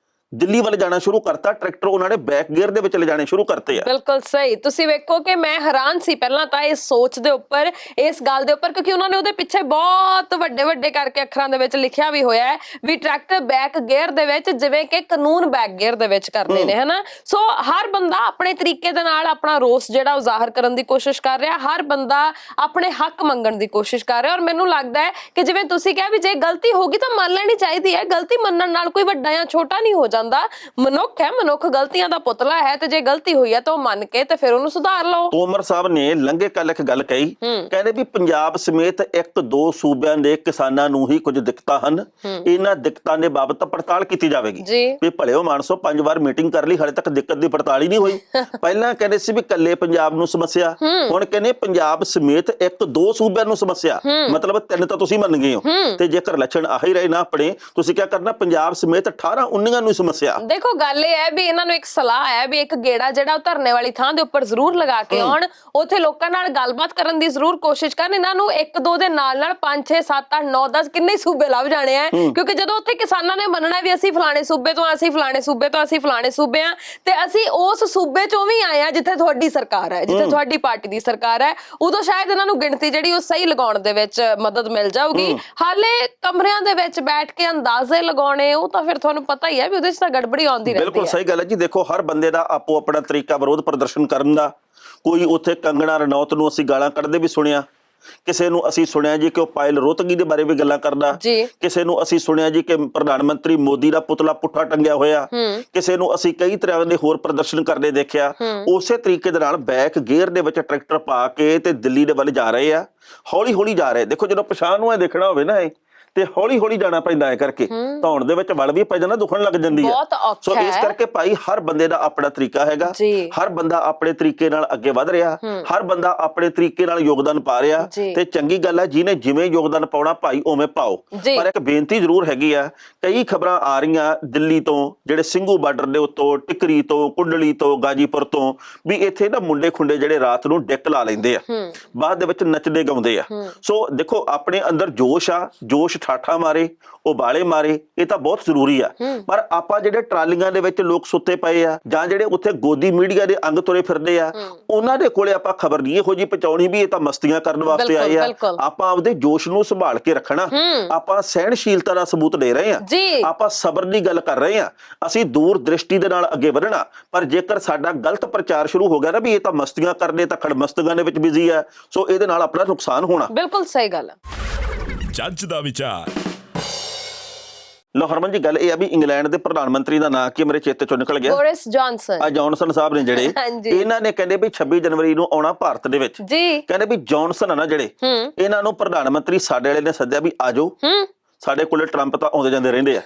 ਦਿੱਲੀ ਵੱਲ ਜਾਣਾ ਸ਼ੁਰੂ ਕਰਤਾ, ਟਰੈਕਟਰ ਉਹਨਾਂ ਨੇ ਬੈਕ ਗੇਅਰ ਦੇ ਵਿੱਚ ਲਿਜਾਣੇ ਸ਼ੁਰੂ ਕਰਤੇ ਆ।
ਬਿਲਕੁਲ ਸਹੀ। ਤੁਸੀਂ ਵੇਖੋ ਕਿ ਮੈਂ ਹੈਰਾਨ ਸੀ ਪਹਿਲਾਂ ਤਾਂ ਇਸ ਸੋਚ ਦੇ ਉੱਪਰ, ਇਸ ਗੱਲ ਦੇ ਉੱਪਰ, ਕਿਉਂਕਿ ਉਹਨਾਂ ਨੇ ਉਹਦੇ ਪਿੱਛੇ ਬਹੁਤ ਵੱਡੇ ਵੱਡੇ ਕਰਕੇ ਅੱਖਰਾਂ ਦੇ ਵਿੱਚ ਲਿਖਿਆ ਵੀ ਹੋਇਆ ਹੈ ਵੀ ਟਰੈਕਟਰ ਬੈਕ ਗੇਅਰ ਦੇ ਵਿੱਚ, ਜਿਵੇਂ ਕਿ ਕਾਨੂੰਨ ਬੈਕ ਗੇਅਰ ਦੇ ਵਿੱਚ ਕਰਨੇ ਨੇ, ਹਨਾ। ਸੋ ਹਰ ਬੰਦਾ ਆਪਣੇ ਤਰੀਕੇ ਦੇ ਨਾਲ ਆਪਣਾ ਰੋਸ ਜਿਹੜਾ ਉਹ ਜ਼ਾਹਰ ਕਰਨ ਦੀ ਕੋਸ਼ਿਸ਼ ਕਰ ਰਿਹਾ, ਹਰ ਬੰਦਾ ਆਪਣੇ ਹੱਕ ਮੰਗਣ ਦੀ ਕੋਸ਼ਿਸ਼ ਕਰ ਰਿਹਾ। ਔਰ ਮੈਨੂੰ ਲੱਗਦਾ ਹੈ ਕਿ ਜਿਵੇਂ ਤੁਸੀਂ ਕਿਹਾ ਵੀ ਜੇ ਗਲਤੀ ਹੋ ਗਈ ਤਾਂ ਮੰਨ ਲੈਣੀ ਚਾਹੀਦੀ ਹੈ। ਗਲਤੀ ਮੰਨਣ ਨਾਲ ਕੋਈ ਵੱਡਾ ਜਾਂ ਛੋਟਾ ਨਹੀਂ ਹੋ ਜਾਂਦਾ। ਮਨੁੱਖ ਹੈ, ਮਨੁੱਖ ਗਲਤੀਆਂ ਦਾ ਪੁਤਲਾ ਹੈ, ਤੇ ਜੇ ਗਲਤੀ ਹੋਈ ਹੈ ਤਾਂ ਉਹ ਮੰਨ ਕੇ ਤੇ ਫਿਰ ਉਹਨੂੰ ਸੁਧਾਰ ਲਓ।
ਤੋਮਰ ਸਾਹਿਬ ਨੇ ਲੰਘੇ ਕੱਲ ਇੱਕ ਗੱਲ ਕਹੀ, ਕਹਿੰਦੇ ਵੀ ਪੰਜਾਬ ਸਮੇਤ 1-2 ਸੂਬਿਆਂ ਦੇ ਕਿਸਾਨਾਂ ਨੂੰ ਹੀ ਕੁਝ ਦਿੱਕਤਾਂ ਹਨ, ਇਹਨਾਂ ਦਿੱਕਤਾਂ ਦੇ ਬਾਬਤ ਪੜਤਾਲ ਕੀਤੀ ਜਾਵੇਗੀ। ਵੀ ਭਲਿਓ ਮਾਨਸੋ 5 ਵਾਰ ਮੀਟਿੰਗ ਕਰ ਲਈ, ਹਾਲੇ ਤੱਕ ਦਿੱਕਤ ਦੀ ਪੜਤਾਲ ਹੀ ਨਹੀਂ ਹੋਈ। ਪਹਿਲਾਂ ਕਹਿੰਦੇ ਸੀ ਵੀ ਕੱਲੇ ਪੰਜਾਬ ਨੂੰ ਸਮੱਸਿਆ, ਹੁਣ ਕਹਿੰਦੇ ਪੰਜਾਬ ਸਮੇਤ 1-2 ਸੂਬਿਆਂ ਨੂੰ ਸਮੱਸਿਆ, ਮਤਲਬ 3 ਤਾਂ ਤੁਸੀਂ ਮੰਨ ਗਏ ਹੋ। ਤੇ ਜੇਕਰ ਲੱਛਣ ਆਹੀ ਰਹੇ ਨਾ ਆਪਣੇ, ਤੁਸੀਂ ਕੀ ਕਰਨਾ, ਪੰਜਾਬ ਸਮੇਤ 18-19 ਨੂੰ ਸਮੱਸਿਆ।
ਦੇਖੋ ਗੱਲ ਇਹ ਹੈ ਵੀ ਇਹਨਾਂ ਨੂੰ ਇੱਕ ਸਲਾਹ ਹੈ ਵੀ ਇੱਕ ਗੇੜਾ ਜਿਹੜਾ ਉਹ ਧਰਨੇ ਵਾਲੀ ਥਾਂ ਦੇ ਉੱਪਰ ਜ਼ਰੂਰ ਲਗਾ ਕੇ ਆਉਣ, ਉੱਥੇ ਲੋਕਾਂ ਨਾਲ ਗੱਲਬਾਤ ਕਰਨ ਦੀ ਜ਼ਰੂਰ ਕੋਸ਼ਿਸ਼ ਕਰਨ। ਇਹਨਾਂ ਨੂੰ 1-2 ਦੇ ਨਾਲ 5, 6, 7, 8, 9, 10 ਕਿੰਨੇ ਸੂਬੇ ਲੱਭ ਜਾਣੇ ਆ, ਕਿਉਂਕਿ ਜਦੋਂ ਉੱਥੇ ਕਿਸਾਨਾਂ ਨੇ ਮੰਨਣਾ ਵੀ ਅਸੀਂ ਫਲਾਣੇ ਸੂਬੇ ਤੋਂ, ਅਸੀਂ ਫਲਾਣੇ ਸੂਬੇ ਤੋਂ, ਅਸੀਂ ਫਲਾਣੇ ਸੂਬੇ ਆ, ਤੇ ਅਸੀਂ ਉਸ ਸੂਬੇ ਚੋਂ ਵੀ ਆਏ ਆ ਜਿੱਥੇ ਤੁਹਾਡੀ ਸਰਕਾਰ ਹੈ, ਜਿੱਥੇ ਤੁਹਾਡੀ ਪਾਰਟੀ ਦੀ ਸਰਕਾਰ ਹੈ, ਉਦੋਂ ਸ਼ਾਇਦ ਇਹਨਾਂ ਨੂੰ ਗਿਣਤੀ ਜਿਹੜੀ ਉਹ ਸਹੀ ਲਗਾਉਣ ਦੇ ਵਿੱਚ ਮਦਦ ਮਿਲ ਜਾਊਗੀ। ਹਾਲੇ ਕਮਰਿਆਂ ਦੇ ਵਿੱਚ ਬੈਠ ਕੇ ਅੰਦਾਜ਼ੇ ਲਗਾਉਣੇ, ਉਹ ਤਾਂ ਫਿਰ ਤੁਹਾਨੂੰ ਪਤਾ ਹੀ ਹੈ ਵੀ ਉਹਦੇ 'ਚ ਤਾਂ ਗੜਬੜੀ ਆਉਂਦੀ ਰਹਿੰਦੀ ਹੈ।
ਬਿਲਕੁਲ ਸਹੀ ਗੱਲ ਹੈ ਜੀ। ਦੇਖੋ ਹਰ ਬੰਦੇ ਦਾ ਆਪੋ ਆਪਣਾ ਤਰੀਕਾ ਵਿਰੋਧ ਪ੍ਰਦਰਸ਼ਨ ਕਰਨ ਦਾ। ਕੋਈ ਉੱਥੇ ਕੰਗਣਾ ਰਣੌਤ ਨੂੰ ਅਸੀਂ ਗਾਲਾਂ ਕੱਢਦੇ ਵੀ ਸੁਣਿਆ, ਕਿਸੇ ਨੂੰ ਅਸੀਂ ਸੁਣਿਆ ਜੀ ਕਿ ਉਹ ਪਾਇਲ ਰੋਹਤਗੀ ਦੇ ਬਾਰੇ ਵੀ ਗੱਲਾਂ ਕਰਦਾ, ਕਿਸੇ ਨੂੰ ਅਸੀਂ ਸੁਣਿਆ ਜੀ ਕਿ ਪ੍ਰਧਾਨ ਮੰਤਰੀ ਮੋਦੀ ਦਾ ਪੁਤਲਾ ਪੁੱਠਾ ਟੰਗਿਆ ਹੋਇਆ, ਕਿਸੇ ਨੂੰ ਅਸੀਂ ਕਈ ਤਰ੍ਹਾਂ ਦੇ ਹੋਰ ਪ੍ਰਦਰਸ਼ਨ ਕਰਦੇ ਦੇਖਿਆ। ਉਸੇ ਤਰੀਕੇ ਦੇ ਨਾਲ ਬੈਕ ਗੇਅਰ ਦੇ ਵਿੱਚ ਟਰੈਕਟਰ ਪਾ ਕੇ ਤੇ ਦਿੱਲੀ ਦੇ ਵੱਲ ਜਾ ਰਹੇ ਆ, ਹੌਲੀ ਹੌਲੀ ਜਾ ਰਹੇ। ਦੇਖੋ ਜਦੋਂ ਪਛਾਣ ਨੂੰ ਇਹ ਦੇਖਣਾ ਹੋਵੇ ਨਾ, ਇਹ ਤੇ ਹੌਲੀ ਹੌਲੀ ਜਾਣਾ ਪੈਂਦਾ ਹੈ ਕਰਕੇ, ਧੌਣ ਦੇ ਵਿੱਚ ਵਲ ਵੀ ਪੈ ਜਾਂਦਾ, ਦੁਖਣ ਲੱਗ ਜਾਂਦੀ ਹੈ। ਸੋ ਇਸ ਕਰਕੇ ਭਾਈ ਹਰ ਬੰਦੇ ਦਾ ਆਪਣਾ ਤਰੀਕਾ ਹੈਗਾ, ਹਰ ਬੰਦਾ ਆਪਣੇ ਤਰੀਕੇ ਨਾਲ ਅੱਗੇ ਵਧ ਰਿਹਾ, ਹਰ ਬੰਦਾ ਆਪਣੇ ਤਰੀਕੇ ਨਾਲ ਯੋਗਦਾਨ ਪਾ ਰਿਹਾ, ਤੇ ਚੰਗੀ ਗੱਲ ਹੈ ਜਿਹਨੇ ਜਿਵੇਂ ਯੋਗਦਾਨ ਪਾਉਣਾ ਭਾਈ ਉਵੇਂ ਪਾਓ। ਪਰ ਇੱਕ ਬੇਨਤੀ ਜ਼ਰੂਰ ਹੈਗੀ ਆ, ਕਈ ਖਬਰਾਂ ਆ ਰਹੀਆਂ ਦਿੱਲੀ ਤੋਂ, ਜਿਹੜੇ ਸਿੰਘੂ ਬਾਰਡਰ ਦੇ ਉੱਤੋਂ, ਟਿਕਰੀ ਤੋਂ, ਕੁੰਡਲੀ ਤੋਂ, ਗਾਜੀਪੁਰ ਤੋਂ, ਵੀ ਇੱਥੇ ਨਾ ਮੁੰਡੇ ਖੁੰਡੇ ਜਿਹੜੇ ਰਾਤ ਨੂੰ ਡਿੱਕ ਲਾ ਲੈਂਦੇ ਆ, ਬਾਅਦ ਦੇ ਵਿੱਚ ਨੱਚਦੇ ਗਾਉਂਦੇ ਆ। ਸੋ ਦੇਖੋ ਆਪਣੇ ਅੰਦਰ ਜੋਸ਼ ਆ, ਜੋਸ਼ ਠਾਠਾ ਮਾਰੇ, ਉਬਾਲੇ ਮਾਰੇ, ਇਹ ਤਾਂ ਬਹੁਤ ਜ਼ਰੂਰੀ ਆ। ਪਰ ਆਪਾਂ ਜਿਹੜੇ ਟਰਾਲੀਆਂ ਦੇ ਵਿੱਚ ਲੋਕ ਸੁੱਤੇ ਪਏ ਆ, ਜਾਂ ਜਿਹੜੇ ਉੱਥੇ ਗੋਦੀ ਮੀਡੀਆ ਦੇ ਅੰਗ ਤੁਰੇ ਫਿਰਦੇ ਆ, ਉਹਨਾਂ ਦੇ ਕੋਲੇ ਆਪਾਂ ਖਬਰ ਨਹੀਂ ਇਹੋ ਜਿਹੀ ਪਹੁੰਚਾਉਣੀ ਵੀ ਇਹ ਤਾਂ ਮਸਤੀਆਂ ਕਰਨ ਵਾਸਤੇ ਆਏ ਆ। ਆਪਾਂ ਆਪਦੇ ਜੋਸ਼ ਨੂੰ ਸੰਭਾਲ ਕੇ ਰੱਖਣਾ, ਆਪਾਂ ਸਹਿਣਸ਼ੀਲਤਾ ਦਾ ਸਬੂਤ ਦੇ ਰਹੇ ਆ, ਆਪਾਂ ਸਬਰ ਦੀ ਗੱਲ ਕਰ ਰਹੇ ਆ, ਅਸੀਂ ਦੂਰ ਦ੍ਰਿਸ਼ਟੀ ਦੇ ਨਾਲ ਅੱਗੇ ਵਧਣਾ। ਪਰ ਜੇਕਰ ਸਾਡਾ ਗਲਤ ਪ੍ਰਚਾਰ ਸ਼ੁਰੂ ਹੋ ਗਿਆ ਨਾ ਵੀ ਇਹ ਤਾਂ ਮਸਤੀਆਂ ਕਰਦੇ, ਤਾਂ ਖੜਮਸਤੀਆਂ ਦੇ ਵਿੱਚ ਬਿਜ਼ੀ ਆ, ਸੋ ਇਹਦੇ ਨਾਲ ਆਪਣਾ ਨੁਕਸਾਨ ਹੋਣਾ।
ਬਿਲਕੁਲ ਸਹੀ ਗੱਲ ਹੈ।
ਜੱਜ ਦਾ ਵਿਚਾਰ।
ਲੋ ਹਰਮਨ ਜੀ, ਗੱਲ ਇਹ ਆ ਵੀ ਇੰਗਲੈਂਡ ਦੇ ਪ੍ਰਧਾਨ ਮੰਤਰੀ ਦਾ ਨਾਂ ਕੀ ਮੇਰੇ ਚੇਤੇ ਚੋਂ ਨਿਕਲ ਗਿਆ,
ਬੋਰਿਸ ਜੌਨਸਨ।
ਆ ਜੌਨਸਨ ਸਾਹਿਬ ਨੇ ਜਿਹੜੇ, ਇਹਨਾਂ ਨੇ ਕਹਿੰਦੇ ਵੀ 26 ਜਨਵਰੀ ਨੂੰ ਆਉਣਾ ਭਾਰਤ ਦੇ ਵਿੱਚ। ਕਹਿੰਦੇ ਵੀ ਜੌਨਸਨ ਆ ਨਾ ਜਿਹੜੇ, ਇਹਨਾਂ ਨੂੰ ਪ੍ਰਧਾਨ ਮੰਤਰੀ ਸਾਡੇ ਵਾਲੇ ਨੇ ਸੱਦਿਆ ਵੀ ਆਜੋ ਸਾਡੇ ਕੋਲੇ ਟਰੰਪ ਤਾਂ ਆਉਂਦੇ ਜਾਂਦੇ ਰਹਿੰਦੇ ਆ।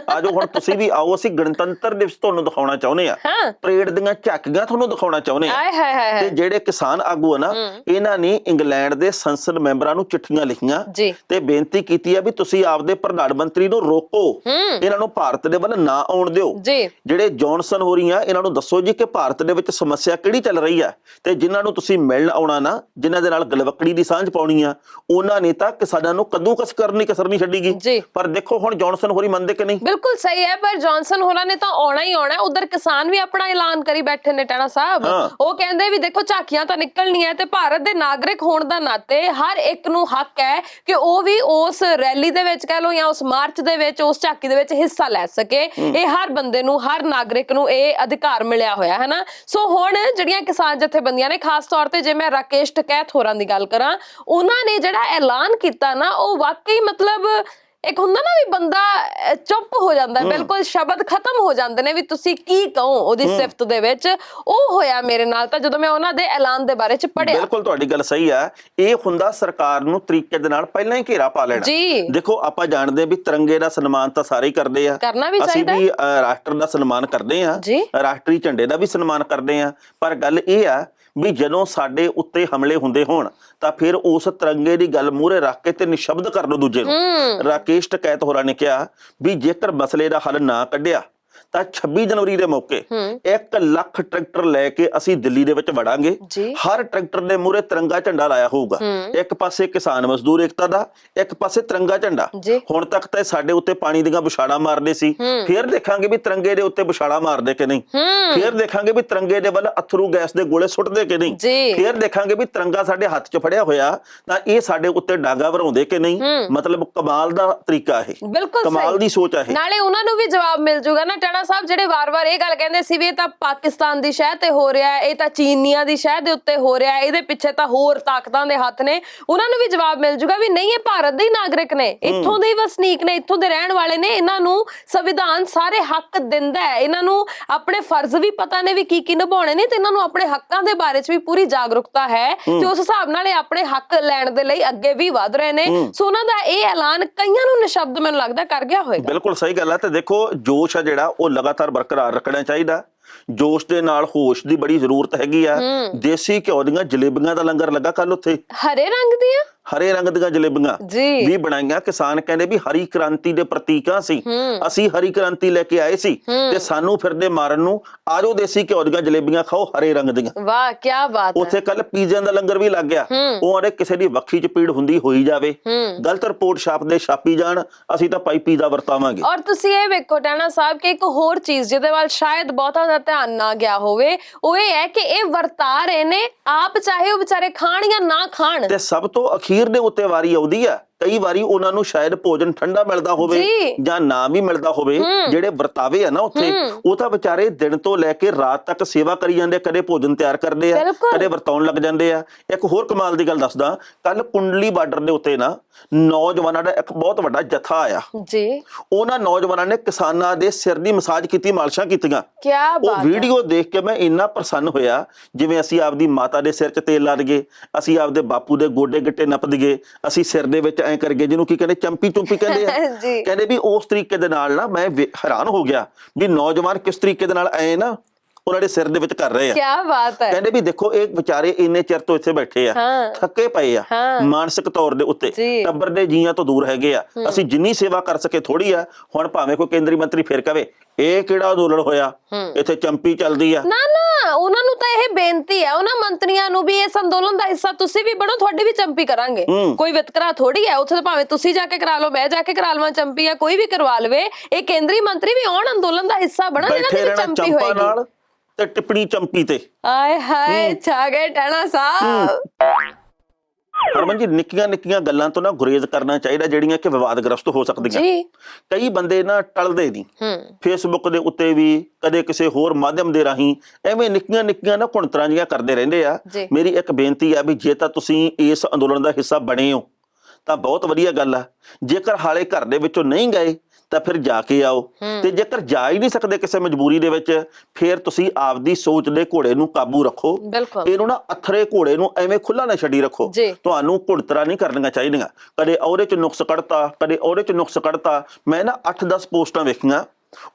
ਆਜੋ ਹੁਣ ਤੁਸੀਂ ਵੀ ਆਓ, ਅਸੀਂ ਗਣਤੰਤਰ ਦਿਵਸ ਤੁਹਾਨੂੰ ਦਿਖਾਉਣਾ ਚਾਹੁੰਦੇ ਆ, ਪਰੇਡ ਦੀਆਂ ਝਾਕੀਆਂ ਤੁਹਾਨੂੰ ਦਿਖਾਉਣਾ ਚਾਹੁੰਦੇ ਆ। ਤੇ ਜਿਹੜੇ ਕਿਸਾਨ ਆਗੂ ਆ ਨਾ, ਇਹਨਾਂ ਨੇ ਇੰਗਲੈਂਡ ਦੇ ਸੰਸਦ ਮੈਂਬਰਾਂ ਨੂੰ ਚਿੱਠੀਆਂ ਲਿਖੀਆਂ ਤੇ ਬੇਨਤੀ ਕੀਤੀ ਆ ਵੀ ਤੁਸੀਂ ਆਪਦੇ ਪ੍ਰਧਾਨ ਮੰਤਰੀ ਨੂੰ ਰੋਕੋ, ਇਹਨਾਂ ਨੂੰ ਭਾਰਤ ਦੇ ਵੱਲ ਨਾ ਆਉਣ ਦਿਓ। ਜਿਹੜੇ ਜੌਨਸਨ ਹੋ ਰਹੀਆਂ, ਇਹਨਾਂ ਨੂੰ ਦੱਸੋ ਜੀ ਕਿ ਭਾਰਤ ਦੇ ਵਿੱਚ ਸਮੱਸਿਆ ਕਿਹੜੀ ਚੱਲ ਰਹੀ ਆ, ਤੇ ਜਿਨ੍ਹਾਂ ਨੂੰ ਤੁਸੀਂ ਮਿਲਣ ਆਉਣਾ ਨਾ, ਜਿਨ੍ਹਾਂ ਦੇ ਨਾਲ ਗਲਵੱਕੜੀ ਦੀ ਸਾਂਝ ਪਾਉਣੀ ਆ, ਉਹਨਾਂ ਨੇ ਤਾਂ ਕਿਸਾਨਾਂ ਨੂੰ ਕੱਦੂਕਸ ਕਰਨੀ ਕਸਰ ਨਹੀਂ ਛੱਡੀਗੀ। ਪਰ ਦੇਖੋ ਹੁਣ ਜੌਨਸਨ ਹੋਰੀ ਮੰਨਦੇ ਕਿ ਨਹੀਂ। ਬਿਲਕੁਲ
ਸਹੀ ਹੈ, ਪਰ ਜੌਨਸਨ ਹੋਰਾਂ ਨੇ ਤਾਂ ਆਉਣਾ ਹੀ ਆਉਣਾ। ਉਧਰ ਕਿਸਾਨ ਵੀ ਆਪਣਾ ਐਲਾਨ ਕਰੀ ਬੈਠੇ ਨੇ ਟਾਣਾ ਸਾਹਿਬ। ਉਹ ਕਹਿੰਦੇ ਵੀ ਦੇਖੋ ਝਾਕੀਆਂ ਤਾਂ ਨਿਕਲਣੀਆਂ ਤੇ ਭਾਰਤ ਦੇ ਨਾਗਰਿਕ ਹੋਣ ਦਾ ਨਾਤੇ ਹਰ ਇੱਕ ਨੂੰ ਹੱਕ ਹੈ ਕਿ ਉਹ ਵੀ ਉਸ ਰੈਲੀ ਦੇ ਵਿੱਚ ਕਹਿ ਲੋ ਜਾਂ ਉਸ ਮਾਰਚ ਦੇ ਵਿੱਚ, ਉਸ ਝਾਕੀ ਦੇ ਵਿੱਚ ਹਿੱਸਾ ਲੈ ਸਕੇ। ਇਹ ਹਰ ਬੰਦੇ ਨੂੰ, ਹਰ ਨਾਗਰਿਕ ਨੂੰ ਇਹ ਅਧਿਕਾਰ ਮਿਲਿਆ ਹੋਇਆ ਹੈ ਨਾ। ਸੋ ਹੁਣ ਜਿਹੜੀਆਂ ਕਿਸਾਨ ਜਥੇਬੰਦੀਆਂ ਨੇ, ਖਾਸ ਤੌਰ ਤੇ ਜੇ ਮੈਂ ਰਾਕੇਸ਼ ਟਕੈਤ ਹੋਰਾਂ ਦੀ ਗੱਲ ਕਰਾਂ, ਉਹਨਾਂ ਨੇ ਜਿਹੜਾ ਐਲਾਨ ਕੀਤਾ ਨਾ, ਉਹ ਵਾਕਈ ਮਤਲਬ ਇੱਕ ਹੁੰਦਾ ਨਾ ਵੀ ਬੰਦਾ ਚੁੱਪ ਹੋ ਜਾਂਦਾ, ਬਿਲਕੁਲ ਸ਼ਬਦ ਖਤਮ ਹੋ ਜਾਂਦੇ ਨੇ ਵੀ ਤੁਸੀਂ ਕੀ ਕਹੋ ਉਹਦੀ ਸਿਫਤ ਦੇ ਵਿੱਚ। ਉਹ ਹੋਇਆ ਮੇਰੇ ਨਾਲ ਤਾਂ ਜਦੋਂ ਮੈਂ ਉਹਨਾਂ ਦੇ ਐਲਾਨ ਦੇ ਬਾਰੇ ਚ ਪੜ੍ਹਿਆ।
ਬਿਲਕੁਲ ਤੁਹਾਡੀ ਗੱਲ ਸਹੀ ਆ। ਇਹ ਹੁੰਦਾ ਸਰਕਾਰ ਨੂੰ ਤਰੀਕੇ ਦੇ ਨਾਲ ਪਹਿਲਾਂ ਹੀ ਘੇਰਾ ਪਾ ਲੈਣਾ। ਦੇਖੋ ਆਪਾਂ ਜਾਣਦੇ ਵੀ ਤਿਰੰਗੇ ਦਾ ਸਨਮਾਨ ਤਾਂ ਸਾਰੇ ਹੀ ਕਰਦੇ ਆ, ਅਸੀਂ ਵੀ ਰਾਸ਼ਟਰ ਦਾ ਸਨਮਾਨ ਕਰਦੇ ਆ, ਰਾਸ਼ਟਰੀ ਝੰਡੇ ਦਾ ਵੀ ਸਨਮਾਨ ਕਰਦੇ ਆ। ਪਰ ਗੱਲ ਇਹ ਆ ਵੀ ਜਦੋਂ ਸਾਡੇ ਉੱਤੇ ਹਮਲੇ ਹੁੰਦੇ ਹੋਣ ਤਾਂ ਫਿਰ ਉਸ ਤਿਰੰਗੇ ਦੀ ਗੱਲ ਮੂਹਰੇ ਰੱਖ ਕੇ ਤੇ ਨਿਸ਼ਬਦ ਕਰ ਲਓ ਦੂਜੇ ਨੂੰ। ਰਾਕੇਸ਼ ਟਕੈਤ ਹੋਰਾਂ ਨੇ ਕਿਹਾ ਵੀ ਜੇਕਰ ਮਸਲੇ ਦਾ ਹੱਲ ਨਾ ਕੱਢਿਆ ਤਾਂ 26 ਜਨਵਰੀ ਦੇ ਮੌਕੇ 1 ਲੱਖ ਟਰੈਕਟਰ ਲੈ ਕੇ ਅਸੀਂ ਦਿੱਲੀ ਦੇ ਵਿੱਚ ਵੜਾਂਗੇ। ਹਰ ਟਰੈਕਟਰ ਦੇ ਮੂਹਰੇ ਤਿਰੰਗਾ ਝੰਡਾ ਲਾਇਆ ਹੋਊਗਾ, ਇੱਕ ਪਾਸੇ ਕਿਸਾਨ ਮਜ਼ਦੂਰ ਏਕਤਾ ਦਾ, ਇੱਕ ਪਾਸੇ ਤਿਰੰਗਾ ਝੰਡਾ। ਹੁਣ ਤੱਕ ਤਾਂ ਸਾਡੇ ਉੱਤੇ ਪਾਣੀ ਦੀਆਂ ਵਿਛਾੜਾਂ ਮਾਰਦੇ ਸੀ, ਫਿਰ ਦੇਖਾਂਗੇ ਵੀ ਤਿਰੰਗੇ ਦੇ ਉੱਤੇ ਵਿਛਾੜਾਂ ਮਾਰਦੇ ਕਿ ਨਹੀਂ, ਫਿਰ ਦੇਖਾਂਗੇ ਵੀ ਤਿਰੰਗੇ ਦੇ ਵੱਲ ਅਥਰੂ ਗੈਸ ਦੇ ਗੋਲੇ ਸੁੱਟਦੇ ਕਿ ਨਹੀਂ, ਫਿਰ ਦੇਖਾਂਗੇ ਵੀ ਤਿਰੰਗਾ ਸਾਡੇ ਹੱਥ 'ਚ ਫੜਿਆ ਹੋਇਆ ਤਾਂ ਇਹ ਸਾਡੇ ਉੱਤੇ ਡਾਗਾ ਵਰਾਉਂਦੇ ਕਿ ਨਹੀਂ। ਮਤਲਬ ਕਮਾਲ ਦਾ ਤਰੀਕਾ ਇਹ, ਕਮਾਲ ਦੀ ਸੋਚ ਹੈ।
ਨਾਲੇ ਉਹਨਾਂ ਨੂੰ ਵੀ ਜਵਾਬ ਮਿਲ ਜੂਗਾ ਨਾ ਟਾਣਾ ਸਾਹਿਬ, ਜਿਹੜੇ ਵਾਰ-ਵਾਰ ਇਹ ਗੱਲ ਕਹਿੰਦੇ ਸੀ ਵੀ ਇਹ ਤਾਂ ਪਾਕਿਸਤਾਨ ਦੀ ਸ਼ਹਿ ਤੇ ਹੋ ਰਿਹਾ, ਇਹ ਤਾਂ ਚੀਨੀਆਂ ਦੀ ਸ਼ਹਿ ਦੇ ਉੱਤੇ ਹੋ ਰਿਹਾ, ਇਹਦੇ ਪਿੱਛੇ ਤਾਂ ਹੋਰ ਤਾਕਤਾਂ ਦੇ ਹੱਥ ਨੇ। ਉਹਨਾਂ ਨੂੰ ਵੀ ਜਵਾਬ ਮਿਲ ਜੂਗਾ ਵੀ ਨਹੀਂ, ਇਹ ਭਾਰਤ ਦੇ ਹੀ ਨਾਗਰਿਕ ਨੇ, ਇੱਥੋਂ ਦੇ ਹੀ ਵਸਨੀਕ ਨੇ, ਇੱਥੋਂ ਦੇ ਰਹਿਣ ਵਾਲੇ ਨੇ, ਇਹਨਾਂ ਨੂੰ ਸੰਵਿਧਾਨ ਸਾਰੇ ਹੱਕ ਦਿੰਦਾ ਹੈ, ਇਹਨਾਂ ਨੂੰ ਆਪਣੇ ਫਰਜ਼ ਵੀ ਪਤਾ ਨੇ ਵੀ ਕੀ ਨਿਭਾਉਣੇ ਨੇ, ਤੇ ਇਹਨਾਂ ਨੂੰ ਆਪਣੇ ਹੱਕਾਂ ਦੇ ਬਾਰੇ 'ਚ ਵੀ ਪੂਰੀ ਜਾਗਰੂਕਤਾ ਹੈ ਤੇ ਉਸ ਹਿਸਾਬ ਨਾਲ ਇਹ ਆਪਣੇ ਹੱਕ ਲੈਣ ਦੇ ਲਈ ਅੱਗੇ ਵੀ ਵਧ ਰਹੇ ਨੇ। ਸੋ ਉਹਨਾਂ ਦਾ ਇਹ ਐਲਾਨ ਕਈਆਂ ਨੂੰ ਨਿਸ਼ਬਦ ਮੈਨੂੰ ਲੱਗਦਾ ਕਰ ਗਿਆ ਹੋਏਗਾ।
ਬਿਲਕੁਲ ਸਹੀ ਗੱਲ ਹੈ। ਤੇ ਦੇਖੋ ਜੋਸ਼ ਆ ਜਿਹੜਾ ਉਹ ਲਗਾਤਾਰ ਬਰਕਰਾਰ ਰੱਖਣਾ ਚਾਹੀਦਾ। ਜੋਸ਼ ਦੇ ਨਾਲ ਹੋਸ਼ ਦੀ ਬੜੀ ਜ਼ਰੂਰਤ ਹੈਗੀ ਆ। ਦੇਸੀ ਘਿਓ ਦੀਆਂ ਜਲੇਬੀਆਂ ਦਾ ਲੰਗਰ ਲੱਗਾ ਕੱਲ ਉੱਥੇ,
ਹਰੇ ਰੰਗ ਦੀਆਂ
ਜਲੇਬੀਆਂ ਵੀ ਬਣਾਈਆਂ। ਕਿਸਾਨ ਕਹਿੰਦੇ ਵੀ ਹਰੀ ਕ੍ਰਾਂਤੀ ਦੇ ਪ੍ਰਤੀਕਾਂ ਸੀ, ਅਸੀਂ ਹਰੀ ਕ੍ਰਾਂਤੀ ਲੈ ਕੇ ਆਏ ਸੀ ਤੇ ਸਾਨੂੰ ਫਿਰਦੇ ਮਾਰਨ ਨੂੰ, ਆਜੋ ਦੇਸੀ ਘਿਓ ਦੀਆਂ ਜਲੇਬੀਆਂ ਖਾਓ ਹਰੇ ਰੰਗ ਦੀਆਂ।
ਵਾਹ ਕੀ ਬਾਤ ਹੈ।
ਉੱਥੇ ਕੱਲ ਪੀਜ਼ਿਆਂ ਦਾ ਲੰਗਰ ਵੀ ਲੱਗ ਗਿਆ। ਉਹ ਆਰੇ ਕਿਸੇ ਦੀ ਵੱਖੀ 'ਚ ਪੀੜ ਹੁੰਦੀ ਹੋਈ ਜਾਵੇ, ਗਲਤ ਰਿਪੋਰਟ ਛਾਪਦੇ ਛਾਪੀ ਜਾਣ, ਅਸੀਂ ਤਾਂ ਭਾਈ ਪੀਜ਼ਾ ਵਰਤਾਵਾਂਗੇ।
ਔਰ ਤੁਸੀਂ ਇਹ ਵੇਖੋ ਟਾਣਾ ਸਾਹਿਬ ਕਿ ਇੱਕ ਹੋਰ ਚੀਜ਼ ਜਿਹਦੇ ਵੱਲ ਸ਼ਾਇਦ ਬਹੁਤਾ ਦਾ ਧਿਆਨ ਨਾ ਗਿਆ ਹੋਵੇ, ਉਹ ਇਹ ਹੈ ਕਿ ਇਹ ਵਰਤਾ ਰਹੇ ਨੇ ਆਪ, ਚਾਹੇ ਉਹ ਵਿਚਾਰੇ ਖਾਣ ਜਾਂ ਨਾ ਖਾਣ।
ਤੇ ਸਭ ਤੋਂ ਅਖੀਰ ਦੇ ਉੱਤੇ ਵਾਰੀ ਆਉਂਦੀ ਆ, ਕਈ ਵਾਰੀ ਉਹਨਾਂ ਨੂੰ ਸ਼ਾਇਦ ਭੋਜਨ ਠੰਡਾ ਮਿਲਦਾ ਹੋਵੇ ਜਾਂ ਨਾ ਵੀ ਮਿਲਦਾ ਹੋਵੇ। ਜਿਹੜੇ ਵਰਤਾਵੇ ਆ ਨਾ ਉੱਥੇ, ਉਹ ਤਾਂ ਵਿਚਾਰੇ ਦਿਨ ਤੋਂ ਲੈ ਕੇ ਰਾਤ ਤੱਕ ਸੇਵਾ ਕਰੀ ਜਾਂਦੇ, ਕਦੇ ਭੋਜਨ ਤਿਆਰ ਕਰਦੇ ਆ, ਕਦੇ ਵਰਤਾਉਣ ਲੱਗ ਜਾਂਦੇ ਆ। ਇੱਕ ਹੋਰ ਕਮਾਲ ਦੀ ਗੱਲ ਦੱਸਦਾ, ਕੱਲ ਕੁੰਡਲੀ ਬਾਰਡਰ ਦੇ ਉੱਤੇ ਨਾ ਨੌਜਵਾਨਾਂ ਦਾ ਇੱਕ ਬਹੁਤ ਵੱਡਾ ਜਥਾ ਆਇਆ ਜੀ। ਉਹਨਾਂ ਨੌਜਵਾਨਾਂ ਨੇ ਕਿਸਾਨਾਂ ਦੇ ਸਿਰ ਦੀ ਮਸਾਜ ਕੀਤੀ, ਮਾਲਸ਼ਾਂ ਕੀਤੀਆਂ। ਉਹ ਵੀਡੀਓ ਦੇਖ ਕੇ ਮੈਂ ਇੰਨਾ ਪ੍ਰਸੰਨ ਹੋਇਆ, ਜਿਵੇਂ ਅਸੀਂ ਆਪਦੀ ਮਾਤਾ ਦੇ ਸਿਰ 'ਚ ਤੇਲ ਲਾ ਦਈਏ, ਅਸੀਂ ਆਪਦੇ ਬਾਪੂ ਦੇ ਗੋਡੇ ਗਿੱਟੇ ਨੱਪ ਦਈਏ, ਅਸੀਂ ਸਿਰ ਦੇ ਵਿੱਚ ਕਰਕੇ ਜਿਹਨੂੰ ਕੀ ਕਹਿੰਦੇ ਚੰਪੀ ਚੁੰਪੀ ਕਹਿੰਦੇ ਆ ਕਹਿੰਦੇ ਵੀ ਉਸ ਤਰੀਕੇ ਦੇ ਨਾਲ ਨਾ ਮੈਂ ਹੈਰਾਨ ਹੋ ਗਿਆ ਵੀ ਨੌਜਵਾਨ ਕਿਸ ਤਰੀਕੇ ਦੇ ਨਾਲ ਐ ਨਾ ਉਹਨਾਂ ਦੇ ਸਿਰ ਦੇ ਵਿੱਚ ਕਰ ਰਹੇ ਆ।
ਕੀ ਬਾਤ ਹੈ।
ਕਹਿੰਦੇ ਵੀ ਦੇਖੋ ਇਹ ਵਿਚਾਰੇ ਇੰਨੇ ਚਿਰ ਤੋਂ ਇੱਥੇ ਬੈਠੇ ਆ, ਥੱਕੇ ਪਏ ਆ ਮਾਨਸਿਕ ਤੌਰ ਦੇ ਉੱਤੇ, ਟੱਬਰ ਦੇ ਜੀਆਂ ਤੋਂ ਦੂਰ ਹੈਗੇ ਆ, ਅਸੀਂ ਜਿੰਨੀ ਸੇਵਾ ਕਰ ਸਕੇ ਥੋੜੀ ਆ। ਹੁਣ ਭਾਵੇਂ ਕੋਈ ਕੇਂਦਰੀ ਮੰਤਰੀ ਫਿਰ ਕਵੇ ਇਹ ਕਿਹੜਾ ਅੰਦੋਲਨ ਹੋਇਆ, ਇੱਥੇ ਚੰਪੀ ਚੱਲਦੀ ਆ।
ਨਾ ਉਹਨਾਂ ਨੂੰ ਤਾਂ ਇਹ ਬੇਨਤੀ ਹੈ ਉਹਨਾਂ ਮੰਤਰੀਆਂ ਨੂੰ ਵੀ ਇਸ ਅੰਦੋਲਨ ਦਾ ਹਿੱਸਾ ਤੁਸੀਂ ਵੀ ਬਣੋ, ਤੁਹਾਡੀ ਵੀ ਚੰਪੀ ਕਰਾਂਗੇ। ਕੋਈ ਵਿਤਕਰਾ ਥੋੜੀ ਹੈ ਉੱਥੇ, ਤਾਂ ਭਾਵੇਂ ਤੁਸੀਂ ਜਾ ਕੇ ਕਰਾ ਲਓ, ਮੈਂ ਜਾ ਕੇ ਕਰਾ ਲਵਾਂ ਚੰਪੀ, ਆ ਕੋਈ ਵੀ ਕਰਵਾ ਲਵੇ। ਇਹ ਕੇਂਦਰੀ ਮੰਤਰੀ ਵੀ ਆਉਣ, ਅੰਦੋਲਨ ਦਾ ਹਿੱਸਾ ਬਣਨ, ਇਹਨਾਂ ਦੀ ਚੰਪੀ ਹੋਏਗੀ
ਤੇ ਟਿੱਪਣੀ ਚੰਪੀ ਤੇ।
ਆਏ ਹਾਏ ਛਾ ਗਏ ਟਾਣਾ ਸਾਹਿਬ।
ਹਰਮਨ ਜੀ, ਨਿੱਕੀਆਂ ਨਿੱਕੀਆਂ ਗੱਲਾਂ ਤੋਂ ਨਾ ਗੁਰੇਜ਼ ਕਰਨਾ ਚਾਹੀਦਾ ਜਿਹੜੀਆਂ ਕਿ ਵਿਵਾਦਗ੍ਰਸਤ ਹੋ ਸਕਦੀਆਂ। ਕਈ ਬੰਦੇ ਨਾ ਟਲਦੇ ਨਹੀਂ, ਫੇਸਬੁੱਕ ਦੇ ਉੱਤੇ ਵੀ ਕਦੇ ਕਿਸੇ ਹੋਰ ਮਾਧਿਅਮ ਦੇ ਰਾਹੀਂ ਐਵੇਂ ਨਿੱਕੀਆਂ ਨਿੱਕੀਆਂ ਨਾ ਕੁਣਤਰਾਂ ਜਿਹੀਆਂ ਕਰਦੇ ਰਹਿੰਦੇ ਆ। ਮੇਰੀ ਇੱਕ ਬੇਨਤੀ ਆ ਵੀ ਜੇ ਤਾਂ ਤੁਸੀਂ ਇਸ ਅੰਦੋਲਨ ਦਾ ਹਿੱਸਾ ਬਣੇ ਹੋ ਤਾਂ ਬਹੁਤ ਵਧੀਆ ਗੱਲ ਆ, ਜੇਕਰ ਹਾਲੇ ਘਰ ਦੇ ਵਿੱਚੋਂ ਨਹੀਂ ਗਏ ਤਾਂ ਫਿਰ ਜਾ ਕੇ ਆਓ। ਤੇ ਜੇਕਰ ਜਾ ਹੀ ਨਹੀਂ ਸਕਦੇ ਕਿਸੇ ਮਜਬੂਰੀ ਦੇ ਵਿੱਚ, ਫਿਰ ਤੁਸੀਂ ਆਪਦੀ ਸੋਚ ਦੇ ਘੋੜੇ ਨੂੰ ਕਾਬੂ ਰੱਖੋ। ਇਹਨੂੰ ਨਾ ਅਥਰੇ ਘੋੜੇ ਨੂੰ ਐਵੇਂ ਖੁੱਲਾ ਨਾ ਛੱਡੀ ਰੱਖੋ। ਤੁਹਾਨੂੰ ਘੁੜਤਰਾ ਨਹੀਂ ਕਰਨੀਆਂ ਚਾਹੀਦੀਆਂ। ਕਦੇ ਉਹਦੇ ਚ ਨੁਕਸ ਕੱਢਤਾ, ਕਦੇ ਉਹਦੇ ਚ ਨੁਕਸ ਕੱਢਤਾ। ਮੈਂ ਨਾ 8-10 ਪੋਸਟਾਂ ਵੇਖੀਆਂ,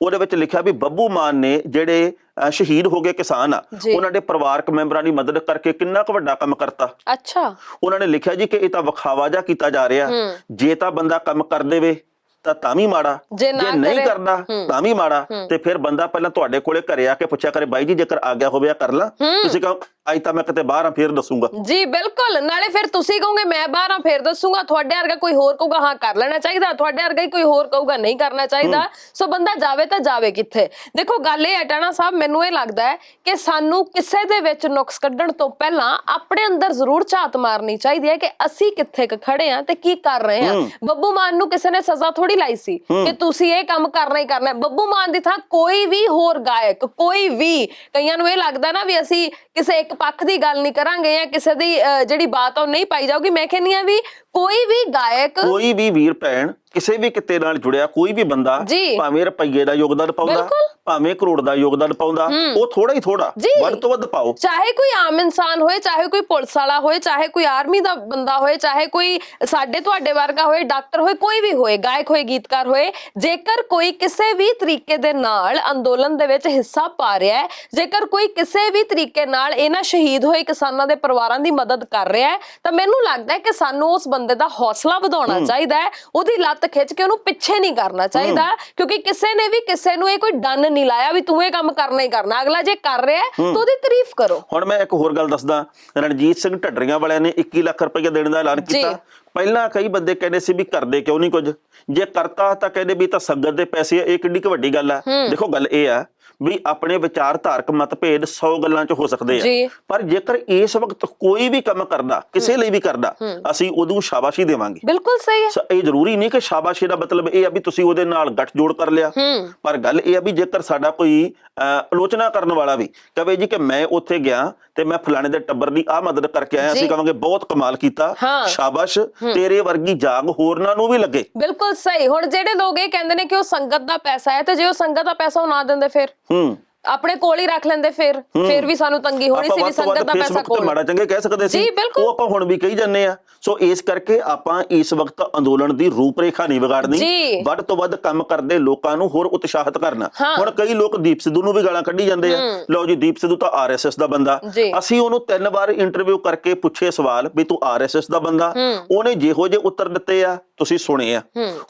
ਉਹਦੇ ਵਿੱਚ ਲਿਖਿਆ ਵੀ ਬੱਬੂ ਮਾਨ ਨੇ ਜਿਹੜੇ ਸ਼ਹੀਦ ਹੋ ਗਏ ਕਿਸਾਨ ਆ, ਉਹਨਾਂ ਦੇ ਪਰਿਵਾਰਕ ਮੈਂਬਰਾਂ ਦੀ ਮਦਦ ਕਰਕੇ ਕਿੰਨਾ ਕੁ ਵੱਡਾ ਕੰਮ ਕਰਤਾ।
ਅੱਛਾ, ਉਹਨਾਂ
ਨੇ ਲਿਖਿਆ ਜੀ ਕਿ ਇਹ ਤਾਂ ਵਿਖਾਵਾ ਜਿਹਾ ਕੀਤਾ ਜਾ ਰਿਹਾ। ਜੇ ਤਾਂ ਬੰਦਾ ਕੰਮ ਕਰ ਦੇਵੇ ਤਾਂ ਵੀ ਮਾੜਾ, ਜੇ ਨਹੀਂ ਕਰਦਾ ਤਾਂ ਵੀ ਮਾੜਾ। ਤੇ ਫਿਰ ਬੰਦਾ ਪਹਿਲਾਂ ਤੁਹਾਡੇ ਕੋਲੇ ਘਰੇ ਆ ਕੇ ਪੁੱਛਿਆ ਕਰੇ, ਬਾਈ ਜੀ ਜੇਕਰ ਆ ਗਿਆ ਹੋਵੇ ਕਰ ਲਾ। ਤੁਸੀਂ ਕਹੋ ਅੱਜ ਤਾਂ ਮੈਂ ਕਿਤੇ ਬਾਹਰ ਆ, ਫਿਰ ਦੱਸੂਗਾ।
ਜੀ ਬਿਲਕੁਲ, ਨਾਲੇ ਫਿਰ ਤੁਸੀਂ ਕਹੋਗੇ ਮੈਂ ਬਾਹਰ ਆ ਫਿਰ ਦੱਸੂਗਾ। ਤੁਹਾਡੇ ਵਰਗਾ ਕੋਈ ਹੋਰ ਕਹੂਗਾ ਹਾਂ ਕਰ ਲੈਣਾ ਚਾਹੀਦਾ, ਤੁਹਾਡੇ ਵਰਗਾ ਹੀ ਕੋਈ ਹੋਰ ਕਹੂਗਾ ਨਹੀਂ ਕਰਨਾ ਚਾਹੀਦਾ। ਸੋ ਬੰਦਾ ਜਾਵੇ ਤਾਂ ਜਾਵੇ ਕਿੱਥੇ। ਦੇਖੋ ਗੱਲ ਇਹ ਹੈ ਟਾਣਾ ਸਾਹਿਬ, ਮੈਨੂੰ ਇਹ ਲੱਗਦਾ ਹੈ ਕਿ ਸਾਨੂੰ ਕਿਸੇ ਦੇ ਵਿੱਚ ਨੁਕਸ ਕੱਢਣ ਤੋਂ ਪਹਿਲਾਂ ਆਪਣੇ ਅੰਦਰ ਜ਼ਰੂਰ ਝਾਤ ਮਾਰਨੀ ਚਾਹੀਦੀ ਹੈ ਕਿ ਅਸੀਂ ਕਿੱਥੇ ਖੜੇ ਆ ਤੇ ਕੀ ਕਰ ਰਹੇ ਆ। ਬੱਬੂ ਮਾਨ ਨੂੰ ਕਿਸੇ ਨੇ ਸਜ਼ਾ ਥੋੜੀ ਲਾਈ ਸੀ ਕਿ ਤੁਸੀਂ ਇਹ ਕੰਮ ਕਰਨਾ ਹੀ ਕਰਨਾ। ਬੱਬੂ ਮਾਨ ਦੀ ਥਾਂ ਕੋਈ ਵੀ ਹੋਰ ਗਾਇਕ, ਕੋਈ ਵੀ, ਕਈਆਂ ਨੂੰ ਇਹ ਲੱਗਦਾ ਨਾ ਵੀ ਅਸੀਂ ਕਿਸੇ ਇੱਕ ਪੱਖ ਦੀ ਗੱਲ ਨਹੀਂ ਕਰਾਂਗੇ ਜਾਂ ਕਿਸੇ ਦੀ ਜਿਹੜੀ ਬਾਤ ਉਹ ਨਹੀਂ ਪਾਈ ਜਾਊਗੀ। ਮੈਂ ਕਹਿੰਦੀ ਆ ਵੀ ਕੋਈ ਵੀ ਗਾਇਕ, ਕੋਈ ਵੀ ਵੀਰ ਭੈਣ ਕਿਸੇ ਵੀ ਕਿੱਤੇ ਨਾਲ ਜੁੜਿਆ ਕੋਈ ਵੀ ਬੰਦਾ, ਭਾਵੇਂ ਰੁਪਈਏ ਦਾ ਯੋਗਦਾਨ ਪਾਉਂਦਾ, ਭਾਵੇਂ ਕਰੋੜ ਦਾ ਯੋਗਦਾਨ ਪਾਉਂਦਾ, ਉਹ ਥੋੜਾ ਹੀ ਥੋੜਾ, ਵੱਧ ਤੋਂ ਵੱਧ ਪਾਓ। ਚਾਹੇ ਕੋਈ ਆਮ ਇਨਸਾਨ ਹੋਏ, ਚਾਹੇ ਕੋਈ ਪੁਲਿਸ ਵਾਲਾ ਹੋਏ, ਚਾਹੇ ਕੋਈ ਆਰਮੀ ਦਾ ਬੰਦਾ ਹੋਏ, ਚਾਹੇ ਕੋਈ ਸਾਡੇ ਤੁਹਾਡੇ ਵਰਗਾ ਹੋਏ, ਡਾਕਟਰ ਹੋਏ, ਕੋਈ ਵੀ ਹੋਏ, ਗਾਇਕ ਹੋਏ, ਗੀਤਕਾਰ ਹੋਏ, ਜੇਕਰ ਕੋਈ ਕਿਸੇ ਵੀ ਤਰੀਕੇ ਦੇ ਨਾਲ ਅੰਦੋਲਨ ਦੇ ਵਿੱਚ ਹਿੱਸਾ ਪਾ ਰਿਹਾ ਹੈ, ਜੇਕਰ ਕੋਈ ਕਿਸੇ ਵੀ ਤਰੀਕੇ ਨਾਲ ਇਹਨਾਂ ਸ਼ਹੀਦ ਹੋਏ ਕਿਸਾਨਾਂ ਦੇ ਪਰਿਵਾਰਾਂ ਦੀ ਮਦਦ ਕਰ ਰਿਹਾ ਹੈ, ਤਾਂ ਮੈਨੂੰ ਲੱਗਦਾ ਹੈ ਕਿ ਸਾਨੂੰ ਉਸ ਬੰਦੇ ਦਾ ਹੌਸਲਾ ਵਧਾਉਣਾ ਚਾਹੀਦਾ ਹੈ। ਉਹਦੀ ਲੱਤ ਖਿੱਚ ਕੇ ਉਹਨੂੰ ਪਿੱਛੇ ਨਹੀਂ ਕਰਨਾ ਚਾਹੀਦਾ, ਕਿਉਂਕਿ ਕਿਸੇ ਨੇ ਵੀ ਕਿਸੇ ਨੂੰ ਇਹ ਕੋਈ ਡੰਨ ਨਹੀਂ ਲਾਇਆ ਵੀ ਤੂੰ ਇਹ ਕੰਮ ਕਰਨਾ ਹੀ ਕਰਨਾ। ਅਗਲਾ ਜੇ ਕਰ ਰਿਹਾ ਤਾਂ ਉਹਦੀ ਤਾਰੀਫ ਕਰੋ। ਹੁਣ ਮੈਂ ਇੱਕ ਹੋਰ ਗੱਲ ਦੱਸਦਾ, ਰਣਜੀਤ ਸਿੰਘ ਢੱਡਰੀਆਂ ਵਾਲਿਆਂ ਨੇ 21 ਲੱਖ ਰੁਪਏ ਦੇਣ ਦਾ ਐਲਾਨ ਕੀਤਾ। ਪਹਿਲਾਂ ਕਈ ਬੰਦੇ ਕਹਿੰਦੇ ਸੀ ਵੀ ਕਰਦੇ ਕਿਉਂ ਨਹੀਂ ਕੁਝ, ਜੇ ਕਰਤਾ ਤਾਂ ਕਹਿੰਦੇ ਵੀ ਤਾਂ ਸੰਗਤ ਦੇ ਪੈਸੇ, ਇਹ ਕਿੰਨੀ ਕੁ ਵੱਡੀ ਗੱਲ ਆ। ਦੇਖੋ ਗੱਲ ਇਹ ਆ ਵੀ ਆਪਣੇ ਵਿਚਾਰਧਾਰਕ ਮਤਭੇਦ 100 ਗੱਲਾਂ 'ਚ ਹੋ ਸਕਦੇ ਆ, ਪਰ ਜੇਕਰ ਇਸ ਵਕਤ ਕੋਈ ਵੀ ਕੰਮ ਕਰਦਾ, ਕਿਸੇ ਲਈ ਵੀ ਕਰਦਾ, ਅਸੀਂ ਉਹਨੂੰ ਸ਼ਾਬਾਸ਼ੀ ਦੇਵਾਂਗੇ। ਬਿਲਕੁਲ ਸਹੀ ਹੈ। ਇਹ ਜ਼ਰੂਰੀ ਨਹੀਂ ਕਿ ਸ਼ਾਬਾਸ਼ੀ ਦਾ ਮਤਲਬ ਇਹ ਆ ਵੀ ਤੁਸੀਂ ਉਹਦੇ ਨਾਲ ਗੱਠਜੋੜ ਕਰ ਲਿਆ, ਪਰ ਗੱਲ ਇਹ ਆ ਵੀ ਜੇਕਰ ਸਾਡਾ ਕੋਈ ਆਲੋਚਨਾ ਕਰਨ ਵਾਲਾ ਵੀ ਕਹੇ ਜੀ ਕਿ ਮੈਂ ਉੱਥੇ ਗਿਆ ਤੇ ਮੈਂ ਫਲਾਣੇ ਦੇ ਟੱਬਰ ਦੀ ਆਹ ਮਦਦ ਕਰਕੇ ਆਇਆ, ਅਸੀਂ ਕਹਾਂਗੇ ਬਹੁਤ ਕਮਾਲ ਕੀਤਾ, ਸ਼ਾਬਾਸ਼, ਤੇਰੇ ਵਰਗੀ ਜਾਗ ਹੋਰਨਾਂ ਨੂੰ ਵੀ ਲੱਗੇ। ਬਿਲਕੁਲ ਸਹੀ। ਹੁਣ ਜਿਹੜੇ ਲੋਕ ਇਹ ਕਹਿੰਦੇ ਨੇ ਕਿ ਉਹ ਸੰਗਤ ਦਾ ਪੈਸਾ ਹੈ, ਤੇ ਜੇ ਉਹ ਸੰਗਤ ਦਾ ਪੈਸਾ ਉਹ ਨਾ ਦਿੰਦੇ ਫਿਰ ਆਪਣੇ ਕੋਲ ਹੀ ਰੱਖ ਲੈਂਦੇ, ਫਿਰ ਵੀ ਸਾਨੂੰ ਤੰਗੀ ਹੋਣੀ ਸੀ ਵੀ ਸੰਗਤ ਦਾ ਪੈਸਾ ਕੋਲ। ਮਾੜਾ ਚੰਗੇ ਕਹਿ ਸਕਦੇ ਸੀ, ਉਹ ਆਪਾਂ ਹੁਣ ਵੀ ਕਹੀ ਜਾਂਦੇ ਆ। ਸੋ ਇਸ ਕਰਕੇ ਆਪਾਂ ਇਸ ਵਕਤ ਅੰਦੋਲਨ ਦੀ ਰੂਪਰੇਖਾ ਨਹੀਂ ਵਿਗਾੜਨੀ, ਵੱਧ ਤੋਂ ਵੱਧ ਕੰਮ ਕਰਦੇ ਲੋਕਾਂ ਨੂੰ ਹੋਰ ਉਤਸ਼ਾਹਿਤ ਕਰਨਾ। ਹੁਣ ਕਈ ਲੋਕ ਦੀਪ ਸਿੱਧੂ ਨੂੰ ਵੀ ਗਾਲਾਂ ਕੱਢੀ ਜਾਂਦੇ ਆ, ਲਓ ਜੀ ਦੀਪ ਸਿੱਧੂ ਤਾਂ RSS ਦਾ ਬੰਦਾ। ਅਸੀਂ ਉਹਨੂੰ 3 ਵਾਰ ਇੰਟਰਵਿਊ ਕਰਕੇ ਪੁੱਛੇ ਸਵਾਲ ਵੀ ਤੂੰ RSS ਦਾ ਬੰਦਾ, ਉਹਨੇ ਜਿਹੋ ਜਿਹੇ ਉੱਤਰ ਦਿੱਤੇ ਆ ਤੁਸੀਂ ਸੁਣੇ ਆ।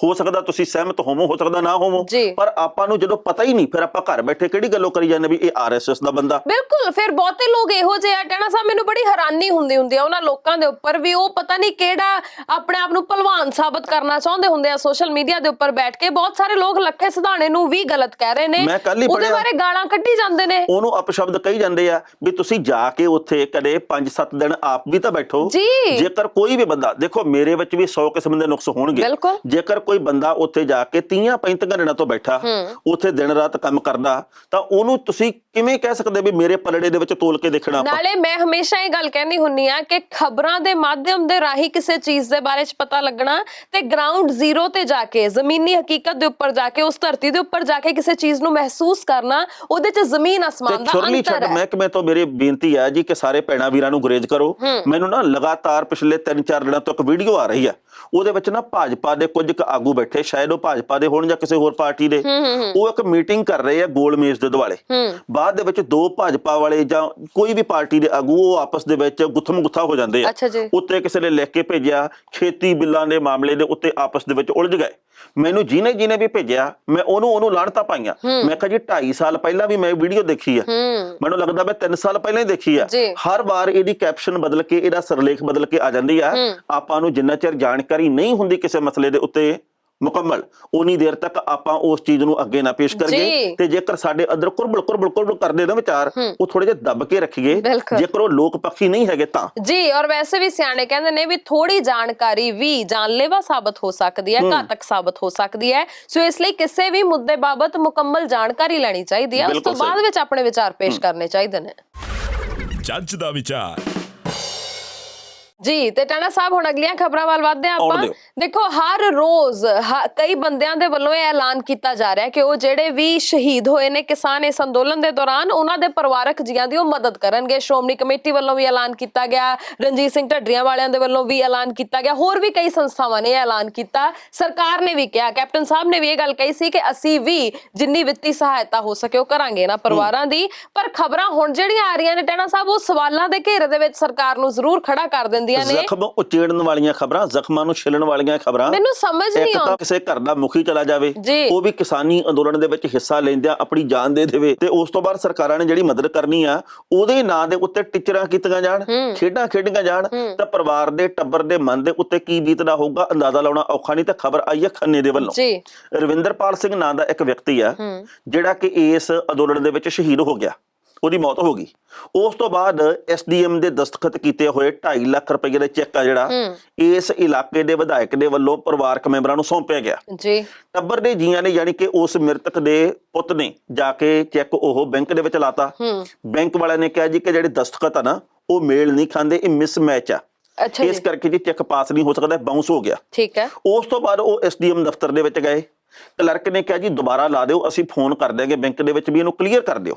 ਹੋ ਸਕਦਾ ਤੁਸੀਂ ਸਹਿਮਤ ਹੋਵੋ, ਹੋ ਸਕਦਾ ਨਾ ਹੋਵੋ, ਪਰ ਆਪਾਂ ਨੂੰ ਜਦੋਂ ਪਤਾ ਹੀ ਨਹੀਂ, ਫਿਰ ਆਪਾਂ ਘਰ ਬੈਠੇ ਕਿਹੜੀ ਗੱਲੋਂ ਕਰੀ ਜਾਂਦੇ ਵੀ ਇਹ RSS ਦਾ ਬੰਦਾ। ਬਿਲਕੁਲ, ਫਿਰ ਬਹੁਤੇ ਲੋਕ ਇਹੋ ਜਿਹੇ ਆ ਟਾਣਾ ਸਾਹਿਬ, ਮੈਨੂੰ ਬੜੀ ਹੈਰਾਨੀ ਹੁੰਦੀ ਆ ਉਹਨਾਂ ਲੋਕਾਂ ਦੇ ਉੱਪਰ ਵੀ, ਉਹ ਪਤਾ ਨਹੀਂ ਕਿਹੜਾ ਆਪਣੇ ਆਪ ਨੂੰ ਭਲਵਾਨ ਸਾਬਤ ਕਰਨਾ ਚਾਹੁੰਦੇ ਹੁੰਦੇ ਆ ਸੋਸ਼ਲ ਮੀਡੀਆ ਦੇ ਉੱਪਰ ਬੈਠ ਕੇ। ਬਹੁਤ ਸਾਰੇ ਲੋਕ ਲੱਖੇ ਸਿਧਾਣੇ ਨੂੰ ਵੀ ਗਲਤ ਕਹਿ ਰਹੇ ਨੇ, ਉਹਦੇ ਬਾਰੇ ਗਾਲਾਂ ਕੱਢੀ ਜਾਂਦੇ ਨੇ, ਉਹਨੂੰ ਅਪਸ਼ਬਦ ਕਹੀ ਜਾਂਦੇ ਆ ਵੀ ਤੁਸੀਂ ਜਾ ਕੇ ਉੱਥੇ ਕਦੇ 5-7 ਦਿਨ ਆਪ ਵੀ ਤਾਂ ਬੈਠੋ। ਜੇਕਰ ਕੋਈ ਵੀ ਬੰਦਾ, ਦੇਖੋ ਮੇਰੇ ਵਿੱਚ ਵੀ 100 ਕਿਸਮ ਦੇ ਨੁਕਸ ਹੋਣਗੇ, ਜੇਕਰ ਕੋਈ ਬੰਦਾ ਉੱਥੇ ਜਾ ਕੇ 30-35 ਦਿਨਾਂ ਤੋਂ ਬੈਠਾ, ਉੱਥੇ ਦਿਨ ਰਾਤ ਕੰਮ ਕਰਦਾ, ਤਾਂ ਉਹਨੂੰ ਤੁਸੀਂ ਕਿਵੇਂ ਕਹਿ ਸਕਦੇ ਵੀ ਮੇਰੇ ਪਲੜੇ ਦੇ ਵਿੱਚ ਤੋਲ ਕੇ ਦੇਖਣਾ। ਨਾਲੇ ਮੈਂ ਹਮੇਸ਼ਾ ਇਹ ਗੱਲ ਕਹਿੰਦੀ ਹੁੰਨੀ ਆ ਕਿ ਖਬਰਾਂ ਦੇ ਮਾਧਿਅਮ ਦੇ ਰਾਹੀਂ ਕਿਸੇ ਚੀਜ਼ ਦੇ ਬਾਰੇ ਚ ਪਤਾ ਲੱਗਣਾ ਤੇ ਗਰਾਊਂਡ ਜ਼ੀਰੋ ਤੇ ਜਾ ਕੇ, ਜ਼ਮੀਨੀ ਹਕੀਕਤ ਦੇ ਉੱਪਰ ਜਾ ਕੇ, ਉਸ ਧਰਤੀ ਦੇ ਉੱਪਰ ਜਾ ਕੇ ਕਿਸੇ ਚੀਜ਼ ਨੂੰ ਮਹਿਸੂਸ ਕਰਨਾ, ਉਹਦੇ ਚ ਜ਼ਮੀਨ ਅਸਮਾਨ ਦਾ ਅੰਤਰ ਹੈ। ਮੈਂ ਤੋਂ ਮੇਰੀ ਬੇਨਤੀ ਹੈ ਜੀ ਕਿ ਸਾਰੇ ਭੈਣਾਂ ਵੀਰਾਂ ਨੂੰ ਗੁਰੇਜ਼ ਕਰੋ। ਮੈਨੂੰ ਨਾ ਲਗਾਤਾਰ ਪਿਛਲੇ 3-4 ਦਿਨਾਂ ਤੋਂ ਇੱਕ ਵੀਡੀਓ ਆ ਰਹੀ ਆ, ਉਹਦੇ ਵਿੱਚ ਨਾ ਭਾਜਪਾ ਦੇ ਕੁਝ ਕੁ ਆਗੂ ਬੈਠੇ, ਸ਼ਾਇਦ ਉਹ ਭਾਜਪਾ ਦੇ ਹੋਣ ਜਾਂ ਕਿਸੇ ਹੋਰ ਪਾਰਟੀ ਦੇ, ਉਹ ਇੱਕ ਮੀਟਿੰਗ ਕਰ ਰਹੇ ਆ ਗੋਲ ਮੇਜ਼ ਦੇ ਦੁਆਲੇ। ਬਾਅਦ ਦੇ ਵਿੱਚ 2 ਭਾਜਪਾ ਵਾਲੇ ਜਾਂ ਕੋਈ ਵੀ ਪਾਰਟੀ ਦੇ ਆਗੂ ਉਹ ਆਪਸ ਦੇ ਵਿੱਚ ਗੁੱਥਮ ਗੁੱਥਾ ਹੋ ਜਾਂਦੇ ਆ। ਉੱਤੇ ਕਿਸੇ ਨੇ ਲਿਖ ਕੇ ਭੇਜਿਆ ਖੇਤੀ ਬਿੱਲਾਂ ਦੇ ਮਾਮਲੇ ਦੇ ਉੱਤੇ ਆਪਸ ਦੇ ਵਿੱਚ ਉਲਝ ਗਏ। ਮੈਨੂੰ ਜਿਹਨੇ ਵੀ ਭੇਜਿਆ ਮੈਂ ਉਹਨੂੰ ਲਾਹਣਤਾਂ ਪਾਈਆਂ। ਮੈਂ ਕਿਹਾ ਜੀ 2.5 ਸਾਲ ਪਹਿਲਾਂ ਵੀ ਮੈਂ ਵੀਡੀਓ ਦੇਖੀ ਆ, ਮੈਨੂੰ ਲੱਗਦਾ ਮੈਂ 3 ਸਾਲ ਪਹਿਲਾਂ ਹੀ ਦੇਖੀ ਆ। ਹਰ ਵਾਰ ਇਹਦੀ ਕੈਪਸ਼ਨ ਬਦਲ ਕੇ, ਇਹਦਾ ਸਿਰਲੇਖ ਬਦਲ ਕੇ ਆ ਜਾਂਦੀ ਆ। ਆਪਾਂ ਨੂੰ ਜਿੰਨਾ ਚਿਰ ਜਾਣਕਾਰੀ ਨਹੀਂ ਹੁੰਦੀ ਕਿਸੇ ਮਸਲੇ ਦੇ ਉੱਤੇ ਮੁਕੰਮਲ, ਉਨੀ ਦੇਰ ਤੱਕ ਆਪਾਂ ਉਸ ਚੀਜ਼ ਨੂੰ ਅੱਗੇ ਨਾ ਪੇਸ਼ ਕਰੀਏ। ਤੇ ਜੇਕਰ ਸਾਡੇ ਅੰਦਰ ਕੁਰਬਲ ਕਰਦੇ ਨਾ ਵਿਚਾਰ, ਉਹ ਥੋੜੇ ਜਿਹਾ ਦੱਬ ਕੇ ਰੱਖੀਏ, ਜੇਕਰ ਉਹ ਲੋਕ ਪੱਖੀ ਨਹੀਂ ਹੈਗੇ ਤਾਂ। ਜੀ, ਔਰ ਵੈਸੇ ਵੀ ਸਿਆਣੇ ਕਹਿੰਦੇ ਨੇ ਵੀ ਥੋੜੀ ਜਾਣਕਾਰੀ ਵੀ ਜਾਨਲੇਵਾ ਸਾਬਤ ਹੋ ਸਕਦੀ ਹੈ, ਘਾਤਕ ਸਾਬਤ ਹੋ ਸਕਦੀ ਹੈ। ਸੋ ਇਸ ਲਈ ਕਿਸੇ ਵੀ ਮੁੱਦੇ ਬਾਬਤ ਮੁਕੰਮਲ ਜਾਣਕਾਰੀ ਲੈਣੀ ਚਾਹੀਦੀ ਹੈ, ਉਸ ਤੋਂ ਬਾਅਦ ਵਿੱਚ ਆਪਣੇ ਵਿਚਾਰ ਪੇਸ਼ ਕਰਨੇ ਚਾਹੀਦੇ ਨੇ।
ਜੱਜ ਦਾ ਵਿਚਾਰ।
ਜੀ ਤੇ ਟਾਣਾ ਸਾਹਿਬ ਹੁਣ ਅਗਲੀਆਂ ਖਬਰਾਂ ਵੱਲ ਵਧਦੇ ਹਾਂ ਆਪਾਂ। ਦੇਖੋ ਹਰ ਰੋਜ਼ ਕਈ ਬੰਦਿਆਂ ਦੇ ਵੱਲੋਂ ਇਹ ਐਲਾਨ ਕੀਤਾ ਜਾ ਰਿਹਾ ਕਿ ਉਹ ਜਿਹੜੇ ਵੀ ਸ਼ਹੀਦ ਹੋਏ ਨੇ ਕਿਸਾਨ ਇਸ ਅੰਦੋਲਨ ਦੇ ਦੌਰਾਨ ਉਹਨਾਂ ਦੇ ਪਰਿਵਾਰਕ ਜੀਆਂ ਦੀ ਉਹ ਮਦਦ ਕਰਨਗੇ। ਸ਼੍ਰੋਮਣੀ ਕਮੇਟੀ ਵੱਲੋਂ ਵੀ ਐਲਾਨ ਕੀਤਾ ਗਿਆ, ਰਣਜੀਤ ਸਿੰਘ ਢੱਡਰੀਆਂ ਵਾਲਿਆਂ ਦੇ ਵੱਲੋਂ ਵੀ ਐਲਾਨ ਕੀਤਾ ਗਿਆ, ਹੋਰ ਵੀ ਕਈ ਸੰਸਥਾਵਾਂ ਨੇ ਐਲਾਨ ਕੀਤਾ। ਸਰਕਾਰ ਨੇ ਵੀ ਕਿਹਾ, ਕੈਪਟਨ ਸਾਹਿਬ ਨੇ ਵੀ ਇਹ ਗੱਲ ਕਹੀ ਸੀ ਕਿ ਅਸੀਂ ਵੀ ਜਿੰਨੀ ਵਿੱਤੀ ਸਹਾਇਤਾ ਹੋ ਸਕੇ ਉਹ ਕਰਾਂਗੇ ਨਾ ਪਰਿਵਾਰਾਂ ਦੀ। ਪਰ ਖਬਰਾਂ ਹੁਣ ਜਿਹੜੀਆਂ ਆ ਰਹੀਆਂ ਨੇ ਟਾਣਾ ਸਾਹਿਬ ਉਹ ਸਵਾਲਾਂ ਦੇ ਘੇਰੇ ਦੇ ਵਿੱਚ ਸਰਕਾਰ ਨੂੰ ਜ਼ਰੂਰ ਖੜਾ ਕਰ ਦਿੰਦੀਆਂ ਨੇ।
ਜ਼ਖਮ ਉਚੇੜਨ ਵਾਲੀਆਂ ਖਬਰਾਂ, ਜ਼ਖਮਾਂ ਨੂੰ ਛਿੱਲਣ ਵਾਲੀਆਂ ਖਬਰਾਂ।
ਮੈਨੂੰ ਸਮਝ ਨਹੀਂ ਆਉਂਦੀ,
ਕਿਸੇ ਘਰ ਦਾ ਮੁਖੀ ਚਲਾ ਜਾਵੇ, ਉਹ ਵੀ ਕਿਸਾਨੀ ਅੰਦੋਲਨ ਦੇ ਵਿੱਚ ਹਿੱਸਾ ਲੈਂਦਿਆਂ ਆਪਣੀ ਜਾਨ ਦੇ ਦੇਵੇ, ਤੇ ਉਸ ਤੋਂ ਬਾਅਦ ਸਰਕਾਰਾਂ ਨੇ ਜਿਹੜੀ ਮਦਦ ਕਰਨੀ ਆ ਉਹਦੇ ਨਾਂ ਦੇ ਉੱਤੇ ਟੀਚਰਾਂ ਕੀਤੀਆਂ ਜਾਣ, ਖੇਡਾਂ ਖੇਡੀਆਂ ਜਾਣ, ਤਾਂ ਪਰਿਵਾਰ ਦੇ ਟੱਬਰ ਦੇ ਮਨ ਦੇ ਉੱਤੇ ਕੀ ਬੀਤਦਾ ਹੋਊਗਾ ਅੰਦਾਜ਼ਾ ਲਾਉਣਾ ਔਖਾ ਨਹੀਂ। ਤਾਂ ਖਬਰ ਆਈ ਹੈ ਖੰਨੇ ਦੇ ਵੱਲੋਂ, ਰਵਿੰਦਰਪਾਲ ਸਿੰਘ ਨਾਂ ਦਾ ਇੱਕ ਵਿਅਕਤੀ ਆ ਜਿਹੜਾ ਕਿ ਇਸ ਅੰਦੋਲਨ ਦੇ ਵਿੱਚ ਸ਼ਹੀਦ ਹੋ ਗਿਆ, ਉਹਦੀ ਮੌਤ ਹੋ ਗਈ। ਉਸ ਤੋਂ ਬਾਅਦ ਐਸਡੀਐਮ ਦੇ ਦਸਤਖਤ ਕੀਤੇ ਹੋਏ 2.5 ਲੱਖ ਰੁਪਏ ਦਾ ਚੈੱਕ ਆ ਜਿਹੜਾ ਇਸ ਇਲਾਕੇ ਦੇ ਵਿਧਾਇਕ ਦੇ ਵੱਲੋਂ ਪਰਿਵਾਰਕ ਮੈਂਬਰਾਂ ਨੂੰ ਸੌਂਪਿਆ ਗਿਆ। ਜੀ ਟੱਬਰ ਦੇ ਜੀਆਂ ਨੇ ਯਾਨੀ ਕਿ ਉਸ ਮ੍ਰਿਤਕ ਦੇ ਪੁੱਤ ਨੇ ਜਾ ਕੇ ਚੈੱਕ ਉਹ ਬੈਂਕ ਦੇ ਵਿੱਚ ਲਾਤਾ। ਬੈਂਕ ਵਾਲਿਆਂ ਨੇ ਕਿਹਾ ਜੀ ਕਿ ਜਿਹੜੇ ਦਸਤਖਤ ਆ ਨਾ ਉਹ ਮੇਲ ਨਹੀਂ ਖਾਂਦੇ, ਇਹ ਮਿਸਮੈਚ ਆ, ਇਸ ਕਰਕੇ ਜੀ ਚੈੱਕ ਪਾਸ ਨਹੀਂ ਹੋ ਸਕਦਾ, ਬਾਉਂਸ ਹੋ ਗਿਆ। ਠੀਕ ਹੈ। ਉਸ ਤੋਂ ਬਾਅਦ ਉਹ ਐਸਡੀਐਮ ਦਫ਼ਤਰ ਦੇ ਵਿੱਚ ਗਏ, ਕਲਰਕ ਨੇ ਕਿਹਾ ਜੀ ਦੁਬਾਰਾ ਲਾ ਦਿਓ, ਅਸੀਂ ਫੋਨ ਕਰ ਦਿਆਂਗੇ ਬੈਂਕ ਦੇ ਵਿੱਚ ਵੀ ਇਹਨੂੰ ਕਲੀਅਰ ਕਰ ਦਿਓ।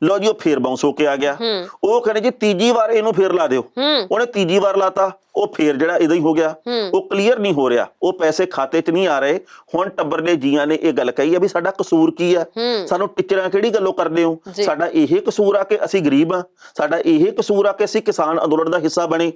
ਲਓ ਜੀ ਉਹ ਫੇਰ ਬਾਉਂਸ ਹੋ ਕੇ ਆ ਗਿਆ। ਉਹ ਕਹਿੰਦੇ ਜੀ ਤੀਜੀ ਵਾਰ ਇਹਨੂੰ ਫੇਰ ਲਾ ਦਿਓ, ਉਹਨੇ ਤੀਜੀ ਵਾਰ ਲਾਤਾ, ਉਹ ਫੇਰ ਜਿਹੜਾ ਇਹਦਾ ਹੀ ਹੋ ਗਿਆ, ਉਹ ਕਲੀਅਰ ਨਹੀਂ ਹੋ ਰਿਹਾ, ਉਹ ਪੈਸੇ ਖਾਤੇ 'ਚ ਨਹੀਂ ਆ ਰਹੇ। ਹੁਣ ਟੱਬਰ ਦੇ ਜੀਆਂ ਨੇ ਇਹ ਗੱਲ ਕਹੀ ਆ ਵੀ ਸਾਡਾ ਕਸੂਰ ਕੀ ਆ, ਸਾਨੂੰ ਟੀਚਰਾਂ ਕਿਹੜੀ ਗੱਲੋਂ ਕਰਦੇ ਹੋ, ਸਾਡਾ ਇਹ ਕਸੂਰ ਆ ਕਿ ਅਸੀਂ ਗਰੀਬ ਆ, ਸਾਡਾ ਇਹ ਕਸੂਰ ਆ ਕਿ ਅਸੀਂ ਕਿਸਾਨ ਅੰਦੋਲਨ ਦਾ ਹਿੱਸਾ ਬਣੇ,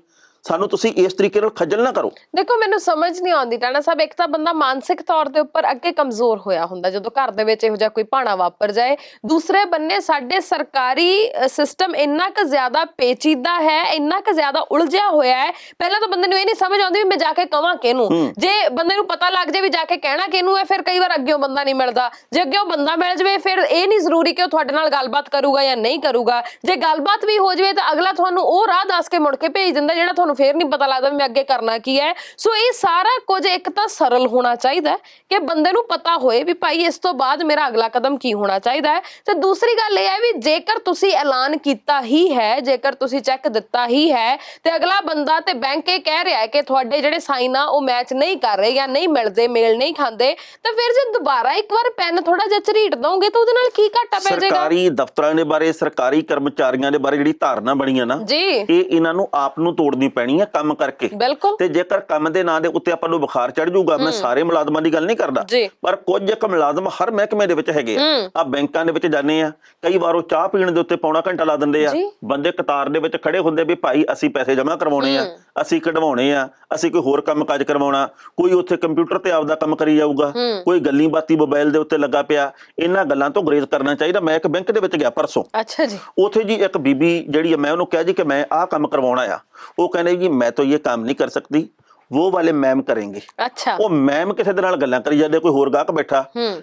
ਸਾਨੂੰ ਤੁਸੀਂ ਇਸ ਤਰੀਕੇ ਨਾਲ ਖੱਜਲ ਨਾ ਕਰੋ। ਦੇਖੋ ਮੈਨੂੰ ਸਮਝ ਨਹੀਂ ਆਉਂਦੀ ਟਾਣਾ ਸਾਹਿਬ, ਇੱਕ ਤਾਂ ਬੰਦਾ ਮਾਨਸਿਕ ਤੌਰ ਦੇ ਉੱਪਰ ਅੱਗੇ ਕਮਜ਼ੋਰ ਹੋਇਆ ਹੁੰਦਾ ਜਦੋਂ ਘਰ ਦੇ ਵਿੱਚ ਇਹੋ ਜਿਹਾ ਕੋਈ ਭਾਣਾ ਵਾਪਰ ਜਾਏ, ਦੂਸਰੇ ਬੰਨੇ ਸਾਡੇ ਸਰਕਾਰੀ ਸਿਸਟਮ ਇੰਨਾ ਕੁ ਜ਼ਿਆਦਾ ਪੇਚੀਦਾ ਹੈ, ਇੰਨਾ ਕੁ ਜ਼ਿਆਦਾ ਉਲਝਿਆ ਹੋਇਆ ਹੈ। ਪਹਿਲਾਂ ਤਾਂ ਬੰਦੇ ਨੂੰ ਇਹ ਨਹੀਂ ਸਮਝ ਆਉਂਦੀ ਵੀ ਮੈਂ ਜਾ ਕੇ ਕਵਾਂ ਕਿਹਨੂੰ, ਜੇ ਬੰਦੇ ਨੂੰ ਪਤਾ ਲੱਗ ਜਾਏ ਵੀ ਜਾ ਕੇ ਕਹਿਣਾ ਕਿਹਨੂੰ ਹੈ, ਫਿਰ ਕਈ ਵਾਰ ਅੱਗੇੋਂ ਬੰਦਾ ਨਹੀਂ ਮਿਲਦਾ। ਜੇ ਅੱਗੇੋਂ ਬੰਦਾ ਮਿਲ ਜਾਵੇ ਫਿਰ ਇਹ ਨਹੀਂ ਜ਼ਰੂਰੀ ਕਿ ਉਹ ਤੁਹਾਡੇ ਨਾਲ ਗੱਲਬਾਤ ਕਰੂਗਾ ਜਾਂ ਨਹੀਂ ਕਰੂਗਾ। ਜੇ ਗੱਲਬਾਤ ਵੀ ਹੋ ਜਾਵੇ ਤਾਂ ਅਗਲਾ ਤੁਹਾਨੂੰ ਉਹ ਰਾਹ ਦੱਸ ਕੇ ਮੁੜ ਕੇ ਭੇਜ ਦਿੰਦਾ ਜਿਹੜਾ ਤੁਹਾਨੂੰ ਫੇਰ ਨਹੀਂ ਪਤਾ ਲੱਗਦਾ ਵੀ ਮੈਂ ਅੱਗੇ ਕਰਨਾ ਕੀ ਹੈ। ਸੋ ਇਹ ਸਾਰਾ ਕੁਝ ਇੱਕ ਤਾਂ ਸਰਲ ਹੋਣਾ ਚਾਹੀਦਾ ਕਿ ਬੰਦੇ ਨੂੰ ਪਤਾ ਹੋਏ ਵੀ ਭਾਈ ਇਸ ਤੋਂ ਬਾਅਦ ਮੇਰਾ ਅਗਲਾ ਕਦਮ ਕੀ ਹੋਣਾ ਚਾਹੀਦਾ ਹੈ। ਤੇ ਦੂਸਰੀ ਗੱਲ ਇਹ ਹੈ ਵੀ ਜੇਕਰ ਤੁਸੀਂ ਐਲਾਨ ਕੀਤਾ ਹੀ ਹੈ, ਜੇਕਰ ਤੁਸੀਂ ਚੈੱਕ ਦਿੱਤਾ ਹੀ ਹੈ ਤੇ ਅਗਲਾ ਬੰਦਾ ਤੇ ਬੈਂਕ ਇਹ ਕਹਿ ਰਿਹਾ ਹੈ ਕਿ ਤੁਹਾਡੇ ਜਿਹੜੇ ਸਾਈਨ ਆ ਉਹ ਮੈਚ ਨਹੀਂ ਕਰ ਰਹੇ ਜਾਂ ਨਹੀਂ ਮਿਲਦੇ, ਮੇਲ ਨਹੀਂ ਖਾਂਦੇ, ਤਾਂ ਫਿਰ ਜੇ ਦੁਬਾਰਾ ਇੱਕ ਵਾਰ ਪੈਨ ਥੋੜਾ ਜਿਹਾ ਝਰੀਟ ਦੋਗੇ ਤਾਂ ਉਹਦੇ ਨਾਲ ਕੀ ਘਾਟਾ ਪੈ ਜਾਏਗਾ। ਸਰਕਾਰੀ ਦਫ਼ਤਰਾਂ ਦੇ ਬਾਰੇ, ਸਰਕਾਰੀ ਕਰਮਚਾਰੀਆਂ ਦੇ ਬਾਰੇ ਜਿਹੜੀ ਧਾਰਨਾ ਬਣੀ ਆ ਨਾ, ਇਹ ਇਹਨਾਂ ਨੂੰ ਆਪ ਨੂੰ ਤੋੜਨੀ ਪੈਣੀ ਹੈ ਕੰਮ ਕਰਕੇ। ਤੇ ਜੇਕਰ ਕੰਮ ਦੇ ਨਾਂ ਦੇ ਉੱਤੇ ਆਪਾਂ ਨੂੰ ਬੁਖਾਰ ਚੜ ਜਾਊਗਾ, ਮੈਂ ਸਾਰੇ ਮੁਲਾਜ਼ਮਾਂ ਦੀ ਗੱਲ ਨਹੀਂ ਕਰਦਾ, ਪਰ ਕੁਝ ਇੱਕ ਮੁਲਾਜ਼ਮ ਹਰ ਮਹਿਕਮੇ ਦੇ ਵਿੱਚ ਹੈਗੇ ਆ ਬੈਂਕਾਂ ਦੇ ਵਿੱਚ ਜਾਂਦੇ ਆ, ਕਈ ਵਾਰ ਉਹ ਚਾਹ ਪੀਣ ਦੇ ਉੱਤੇ ਪੌਣਾ ਘੰਟਾ ਲਾ ਦਿੰਦੇ ਆ, ਬੰਦੇ ਕਤਾਰ ਦੇ ਵਿੱਚ ਖੜੇ ਹੁੰਦੇ ਵੀ ਭਾਈ ਅਸੀਂ ਪੈਸੇ ਜਮ੍ਹਾਂ ਕਰਵਾਉਣੇ ਆ, ਅਸੀਂ ਕਢਵਾਉਣੇ ਆ, ਅਸੀਂ ਕੋਈ ਹੋਰ ਕੰਮ ਕਾਜ ਕਰਵਾਉਣਾ, ਕੋਈ ਉੱਥੇ ਕੰਪਿਊਟਰ ਤੇ ਆਪਦਾ ਕੰਮ ਕਰੀ ਜਾਊਗਾ, ਕੋਈ ਗੱਲੀ ਬਾਤੀ ਮੋਬਾਈਲ ਦੇ ਉੱਤੇ ਲੱਗਾ ਪਿਆ। ਇਹਨਾਂ ਗੱਲਾਂ ਤੋਂ ਗੁਰੇਜ਼ ਕਰਨਾ ਚਾਹੀਦਾ। ਮੈਂ ਇੱਕ ਬੈਂਕ ਦੇ ਵਿੱਚ ਗਿਆ ਪਰਸੋਂ, ਉੱਥੇ ਜੀ ਇੱਕ ਬੀਬੀ ਜਿਹੜੀ ਮੈਂ ਉਹਨੂੰ ਕਿਹਾ ਜੀ ਕਿ ਮੈਂ ਆਹ ਕੰਮ ਕਰਵਾਉਣਾ ਆ, ਉਹ ਕਹਿੰਦੇ ਜੀ मैं तो ये काम नहीं कर सकती, वो वाले मैम करेंगे। अच्छा। वो मैम किसी दे नाल गल्लां करी जांदे, कोई होर गाहक बैठा,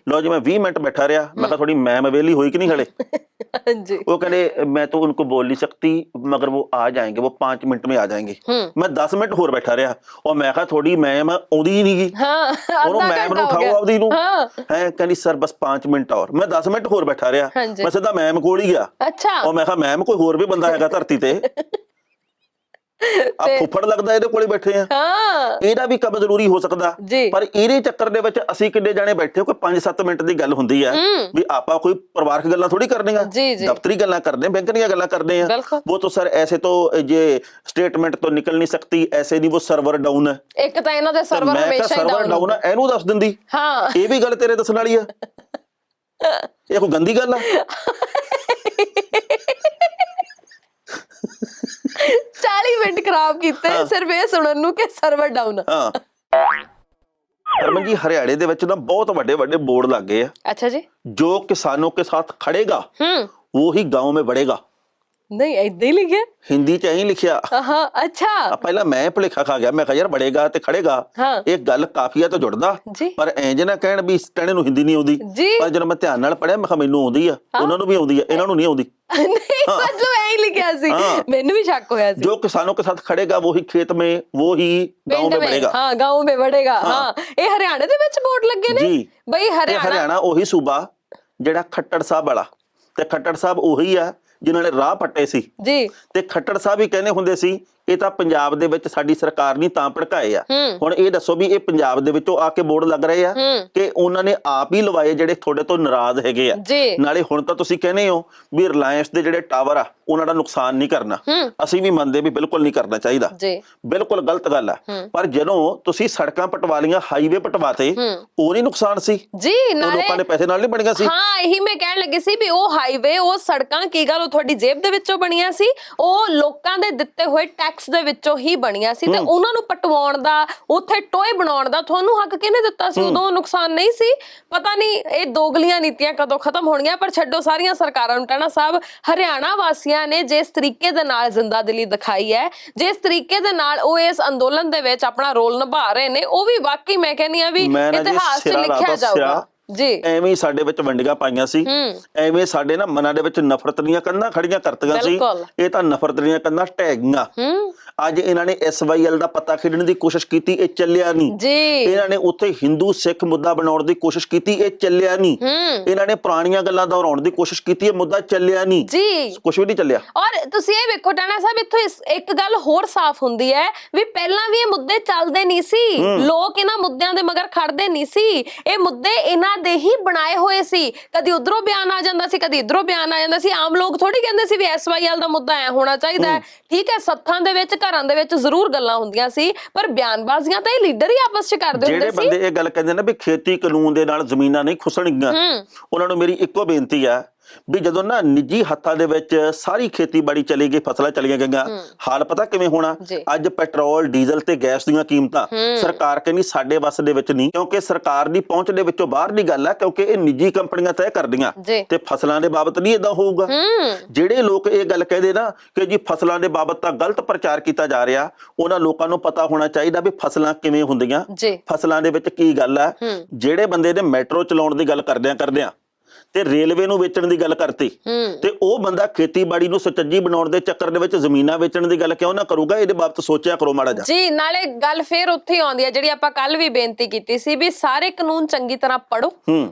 लो जी मैं 20 मिनट बैठा रहा, मैं कहा थोड़ी मैम अवेली हुई कि नहीं हले वो कहने मैं तो उनको बोल नहीं सकती मगर वो आ जाएंगे, वो 5 मिनट में आ जाएंगे। मैं 10 मिनट होर बैठा रहा और मैं कहा थोड़ी मैम आउंदी ही नहीं गी, मैम नूं उठाओ आपदी नूं है, कहंदी सर बस 5 मिनट और। मैं 10 मिनट होर बैठा रहा, मैं सीधा मैम कोल ही गया। अच्छा। और मैं कहा मैम कोई होर भी बंदा हैगा धरती ते ਆ ਫੁੱਫੜ ਲੱਗਦਾ ਇਹਦੇ ਕੋਲੇ ਬੈਠੇ ਆ, ਇਹਦਾ ਵੀ ਕੰਮ ਜ਼ਰੂਰੀ ਹੋ ਸਕਦਾ, ਪਰ ਇਹਦੇ ਚੱਕਰ ਦੇ ਵਿੱਚ ਅਸੀਂ ਕਿੰਨੇ ਜਾਣੇ ਬੈਠੇ, ਕੋਈ 5-7 ਮਿੰਟ ਦੀ ਗੱਲ ਹੁੰਦੀ ਆ ਵੀ ਆਪਾਂ ਕੋਈ ਪਰਿਵਾਰਕ ਗੱਲਾਂ ਥੋੜੀ ਕਰਨੀਆਂ, ਦਫ਼ਤਰੀ ਗੱਲਾਂ ਕਰਦੇ, ਬੈਂਕ ਦੀਆਂ ਗੱਲਾਂ ਕਰਦੇ ਆ। वो तो सर ऐसे तो ये स्टेटमेंट तो निकल नहीं सकती, ऐसे नहीं, वो सर्वर डाउन है। एक तो ਇਹਨਾਂ ਦੇ ਸਰਵਰ ਹਮੇਸ਼ਾ ਹੀ ਡਾਊਨ ਹੈ, ਇਹਨੂੰ ਦੱਸ ਦਿੰਦੀ ਇਹ ਵੀ ਗੱਲ ਤੇਰੇ ਦੱਸਣ ਵਾਲੀ ਆ, ਇਹ ਕੋਈ ਗੰਦੀ ਗੱਲ ਆ। 40 ਮਿੰਟ ਖਰਾਬ ਕੀਤੇ ਸਿਰਫ ਇਹ ਸੁਣਨ ਨੂੰ ਕਿ ਸਰਵਰ ਡਾਊਨ। ਹਰਮਨ ਜੀ ਹਰਿਆਣੇ ਦੇ ਵਿੱਚ ਨਾ ਬਹੁਤ ਵੱਡੇ ਵੱਡੇ ਬੋਰਡ ਲੱਗ ਗਏ ਆ। ਅੱਛਾ ਜੀ। ਜੋ ਕਿਸਾਨੋਂ ਕੇ ਸਾਥ ਖੜੇਗਾ वो ही गाँव में बढ़ेगा। नहीं ਏਦਾਂ ਹੀ ਲਿਖਿਆ ਹਿੰਦੀ ਚ ਐਂ ਲਿਖਿਆ। ਹਾਂ ਅੱਛਾ। ਪਹਿਲਾਂ ਮੈਂ ਭੁਲੇਖਾ ਖਾ ਗਿਆ, ਮੈਂ ਕਿਹਾ ਯਾਰ ਬੜੇਗਾ ਤੇ ਖੜੇਗਾ ਇਹ ਗੱਲ ਕਾਫੀਆ ਤੋਂ ਜੁੜਦਾ, ਪਰ ਇੰਜ ਨਾ ਕਹਿਣ ਵੀ ਕਹਿਣੇ ਨੂੰ ਹਿੰਦੀ ਨਹੀਂ ਆਉਂਦੀ, ਪਰ ਜਦੋਂ ਮੈਂ ਧਿਆਨ ਨਾਲ ਪੜਿਆ ਮੈਂ ਕਿਹਾ ਮੈਨੂੰ ਆਉਂਦੀ ਆ, ਉਹਨਾਂ ਨੂੰ ਵੀ ਆਉਂਦੀ ਆ, ਇਹਨਾਂ ਨੂੰ ਨਹੀਂ ਆਉਂਦੀ। नहीं मतलब ऐ लिखा सी, मैंने भी शक होया सी। जो किसानों के साथ खड़ेगा वो ही खेत में, वो ही गांव में बढ़ेगा। हाँ गांव में बढ़ेगा। हाँ ये हरियाणा दे विच बोर्ड लगे ने बई। हरियाणा ओही सूबा ਜਿਹੜਾ ਖੱਟੜ ਸਾਹਿਬ ਵਾਲਾ, ਤੇ ਖੱਟੜ ਸਾਹਿਬ ਉਹੀ ਆ ਜਿਨ੍ਹਾਂ ਨੇ ਰਾਹ ਪੱਟੇ ਸੀ ਜੀ, ਤੇ ਖੱਟੜ ਸਾਹਿਬ ਹੀ ਕਹਿੰਦੇ ਹੁੰਦੇ ਸੀ ਇਹ ਤਾਂ ਪੰਜਾਬ ਦੇ ਵਿੱਚ ਸਾਡੀ ਸਰਕਾਰ ਨਹੀਂ ਤਾਂ ਭੜਕਾਏ ਆ। ਹੁਣ ਇਹ ਦੱਸੋ ਵੀ ਇਹ ਪੰਜਾਬ ਦੇ ਵਿੱਚੋਂ ਆ ਕੇ ਬੋਰਡ ਲੱਗ ਰਹੇ ਆ ਕਿ ਉਹਨਾਂ ਨੇ ਆਪ ਹੀ ਲਵਾਏ ਜਿਹੜੇ ਤੁਹਾਡੇ ਤੋਂ ਨਾਰਾਜ਼ ਹੈਗੇ ਆ। ਨਾਲੇ ਹੁਣ ਤਾਂ ਤੁਸੀਂ ਕਹਿੰਦੇ ਹੋ ਵੀ ਰਿਲਾਇੰਸ ਦੇ ਜਿਹੜੇ ਟਾਵਰ ਆ ਉਹਨਾਂ ਦਾ ਨੁਕਸਾਨ ਨਹੀਂ ਕਰਨਾ, ਅਸੀਂ ਵੀ ਮੰਨਦੇ ਵੀ ਬਿਲਕੁਲ ਨਹੀਂ ਕਰਨਾ ਚਾਹੀਦਾ, ਬਿਲਕੁਲ ਗਲਤ ਗੱਲ ਆ। ਪਰ ਜਦੋਂ ਤੁਸੀਂ ਸੜਕਾਂ ਪਟਵਾ ਲੀਆਂ, ਹਾਈਵੇ ਪਟਵਾਤੇ, ਉਹ ਨਹੀਂ ਨੁਕਸਾਨ ਸੀ
ਜੀ?
ਨਾਲੇ ਲੋਕਾਂ ਦੇ ਪੈਸੇ ਨਾਲ ਨਹੀਂ ਬਣੀਆਂ ਸੀ।
ਹਾਂ, ਇਹੀ ਮੈਂ ਕਹਿਣ ਲੱਗੀ ਸੀ ਵੀ ਉਹ ਹਾਈਵੇ, ਉਹ ਸੜਕਾਂ ਕੀ ਗੱਲ ਉਹ ਤੁਹਾਡੀ ਜੇਬ ਦੇ ਵਿੱਚੋਂ ਬਣੀਆਂ ਸੀ? ਉਹ ਲੋਕਾਂ ਦੇ ਦਿੱਤੇ ਹੋਏ ਟੈਕਸ ਦੇ ਵਿੱਚੋਂ ਹੀ ਬਣੀਆਂ ਸੀ, ਤੇ ਉਹਨਾਂ ਨੂੰ ਪਟਵਾਉਣ ਦਾ, ਉੱਥੇ ਟੋਏ ਬਣਾਉਣ ਦਾ ਤੁਹਾਨੂੰ ਹੱਕ ਕਿਹਨੇ ਦਿੱਤਾ ਸੀ? ਉਦੋਂ ਨੁਕਸਾਨ ਨਹੀਂ ਸੀ। ਪਤਾ ਨਹੀਂ ਇਹ ਦੋਗਲੀਆਂ ਨੀਤੀਆਂ ਕਦੋਂ ਖਤਮ ਹੋਣਗੀਆਂ, ਪਰ ਛੱਡੋ ਸਾਰੀਆਂ ਸਰਕਾਰਾਂ ਨੂੰ। ਟਾਣਾ ਸਾਹਿਬ, ਹਰਿਆਣਾ ਵਾਸੀਆਂ ਨੇ ਜਿਸ ਤਰੀਕੇ ਦੇ ਨਾਲ ਜ਼ਿੰਦਾਦਿਲੀ ਦਿਖਾਈ ਹੈ, ਜਿਸ ਤਰੀਕੇ ਦੇ ਨਾਲ ਉਹ ਇਸ ਅੰਦੋਲਨ ਦੇ ਵਿੱਚ ਆਪਣਾ ਰੋਲ ਨਿਭਾ ਰਹੇ ਨੇ, ਉਹ ਵੀ ਵਾਕਈ ਮੈਂ ਕਹਿੰਦੀ ਆ ਵੀ ਇਤਿਹਾਸ 'ਚ ਲਿਖਿਆ ਜਾਊਗਾ ਜੀ।
ਐਵੇਂ ਸਾਡੇ ਵਿੱਚ ਵੰਡੀਆਂ ਪਾਈਆਂ ਸੀ, ਐਵੇਂ ਸਾਡੇ ਨਾ ਮਨਾਂ ਦੇ ਵਿੱਚ ਨਫ਼ਰਤ ਦੀਆਂ ਕੰਧਾਂ ਖੜੀਆਂ ਕਰਤੀਆਂ ਸੀ। ਇਹ ਤਾਂ ਨਫ਼ਰਤ ਦੀਆਂ ਕੰਧਾਂ ਢਹਿ ਗਈਆਂ। ਅੱਜ ਇਹਨਾਂ ਨੇ SYL ਦਾ ਪਤਾ ਖੇਡਣ ਦੀ ਕੋਸ਼ਿਸ਼ ਕੀਤੀ, ਇਹ ਚੱਲਿਆ ਨਹੀਂ ਜੀ। ਇਹਨਾਂ ਨੇ ਉੱਥੇ ਹਿੰਦੂ ਸਿੱਖ ਮੁੱਦਾ ਬਣਾਉਣ ਦੀ ਕੋਸ਼ਿਸ਼ ਕੀਤੀ, ਇਹ ਚੱਲਿਆ ਨਹੀਂ। ਇਹਨਾਂ ਨੇ ਪੁਰਾਣੀਆਂ ਗੱਲਾਂ ਦੁਹਰਾਉਣ ਦੀ ਕੋਸ਼ਿਸ਼ ਕੀਤੀ, ਇਹ ਮੁੱਦਾ ਚੱਲਿਆ ਨਹੀਂ ਜੀ, ਕੁਝ ਵੀ ਨਹੀਂ ਚੱਲਿਆ।
ਔਰ ਤੁਸੀਂ ਇਹ ਵੇਖੋ ਟਾਣਾ ਸਾਹਿਬ, ਇੱਥੋਂ ਇੱਕ ਗੱਲ ਹੋਰ ਸਾਫ਼ ਹੁੰਦੀ ਹੈ ਵੀ ਪਹਿਲਾਂ ਵੀ ਇਹ ਮੁੱਦੇ ਚੱਲਦੇ ਨਹੀਂ ਸੀ, ਲੋਕ ਇਹਨਾਂ ਮੁੱਦਿਆਂ ਦੇ ਮਗਰ ਖੜਦੇ ਨਹੀਂ ਸੀ। ਇਹ ਮੁੱਦੇ ਇਹਨਾਂ ਦੇ ਹੀ ਬਣਾਏ ਹੋਏ ਸੀ। ਕਦੀ ਉਧਰੋਂ ਬਿਆਨ ਆ ਜਾਂਦਾ ਸੀ, ਕਦੀ ਇਧਰੋਂ ਬਿਆਨ ਆ ਜਾਂਦਾ ਸੀ। ਆਮ ਲੋਕ ਥੋੜੀ ਕਹਿੰਦੇ ਸੀ ਵੀ SYL ਦਾ ਮੁੱਦਾ ਐ ਹੋਣਾ ਚਾਹੀਦਾ ਹੈ। ਠੀਕ ਹੈ, ਸੱਥਾਂ ਦੇ ਵਿੱਚ, ਘਰਾਂ ਦੇ ਵਿੱਚ ਜ਼ਰੂਰ ਗੱਲਾਂ ਹੁੰਦੀਆਂ ਸੀ, ਪਰ ਬਿਆਨਬਾਜ਼ੀਆਂ ਤਾਂ ਇਹ ਲੀਡਰ ਹੀ ਆਪਸ 'ਚ ਕਰਦੇ ਹੁੰਦੇ ਸੀ।
ਜਿਹੜੇ ਬੰਦੇ ਇਹ ਗੱਲ ਕਹਿੰਦੇ ਨੇ ਵੀ ਖੇਤੀ ਕਾਨੂੰਨ ਦੇ ਨਾਲ ਜ਼ਮੀਨਾਂ ਨਹੀਂ ਖੁੱਸਣਗੀਆਂ, ਉਹਨਾਂ ਨੂੰ ਮੇਰੀ ਇੱਕੋ ਬੇਨਤੀ ਆ ਵੀ ਜਦੋਂ ਨਾ ਨਿੱਜੀ ਹੱਥਾਂ ਦੇ ਵਿੱਚ ਸਾਰੀ ਖੇਤੀਬਾੜੀ ਚਲੀ ਗਈ, ਫਸਲਾਂ ਚਲੀਆਂ ਗਈਆਂ, ਹਾਲ ਪਤਾ ਕਿਵੇਂ ਹੋਣਾ? ਅੱਜ ਪੈਟਰੋਲ, ਡੀਜ਼ਲ ਤੇ ਗੈਸ ਦੀਆਂ ਕੀਮਤਾਂ ਸਰਕਾਰ ਕਹਿੰਦੀ ਸਾਡੇ ਵੱਸ ਦੇ ਵਿੱਚ ਨਹੀਂ, ਕਿਉਂਕਿ ਸਰਕਾਰ ਦੀ ਪਹੁੰਚ ਦੇ ਵਿੱਚੋਂ ਬਾਹਰ ਦੀ ਗੱਲ ਆ, ਕਿਉਂਕਿ ਇਹ ਨਿੱਜੀ ਕੰਪਨੀਆਂ ਤੈਅ ਕਰਦੀਆਂ ਤੇ ਫਸਲਾਂ ਦੇ ਬਾਬਤ ਨਹੀਂ ਏਦਾਂ ਹੋਊਗਾ। ਜਿਹੜੇ ਲੋਕ ਇਹ ਗੱਲ ਕਹਿੰਦੇ ਨਾ ਕਿ ਜੀ ਫਸਲਾਂ ਦੇ ਬਾਬਤ ਤਾਂ ਗਲਤ ਪ੍ਰਚਾਰ ਕੀਤਾ ਜਾ ਰਿਹਾ, ਉਹਨਾਂ ਲੋਕਾਂ ਨੂੰ ਪਤਾ ਹੋਣਾ ਚਾਹੀਦਾ ਵੀ ਫਸਲਾਂ ਕਿਵੇਂ ਹੁੰਦੀਆਂ, ਫਸਲਾਂ ਦੇ ਵਿੱਚ ਕੀ ਗੱਲ ਆ। ਜਿਹੜੇ ਬੰਦੇ ਨੇ ਮੈਟਰੋ ਚਲਾਉਣ ਦੀ ਗੱਲ ਕਰਦਿਆਂ ਤੇ ਰੇਲਵੇ ਨੂੰ ਵੇਚਣ ਦੀ ਗੱਲ ਕਰਤੀ, ਤੇ ਉਹ ਬੰਦਾ ਖੇਤੀਬਾੜੀ ਨੂੰ ਸੁਚੱਜੀ ਬਣਾਉਣ ਦੇ ਚੱਕਰ ਦੇ ਵਿੱਚ ਜ਼ਮੀਨਾਂ ਵੇਚਣ ਦੀ ਗੱਲ ਕਿਉਂ ਨਾ ਕਰੂਗਾ? ਇਹਦੇ ਬਾਬਤ ਸੋਚਿਆ ਕਰੋ ਮਾੜਾ ਜਿਹਾ
ਜੀ। ਨਾਲੇ ਗੱਲ ਫੇਰ ਉੱਥੇ ਆਉਂਦੀ ਹੈ ਜਿਹੜੀ ਆਪਾਂ ਕੱਲ ਵੀ ਬੇਨਤੀ ਕੀਤੀ ਸੀ ਵੀ ਸਾਰੇ ਕਾਨੂੰਨ ਚੰਗੀ ਤਰ੍ਹਾਂ ਪੜੋ,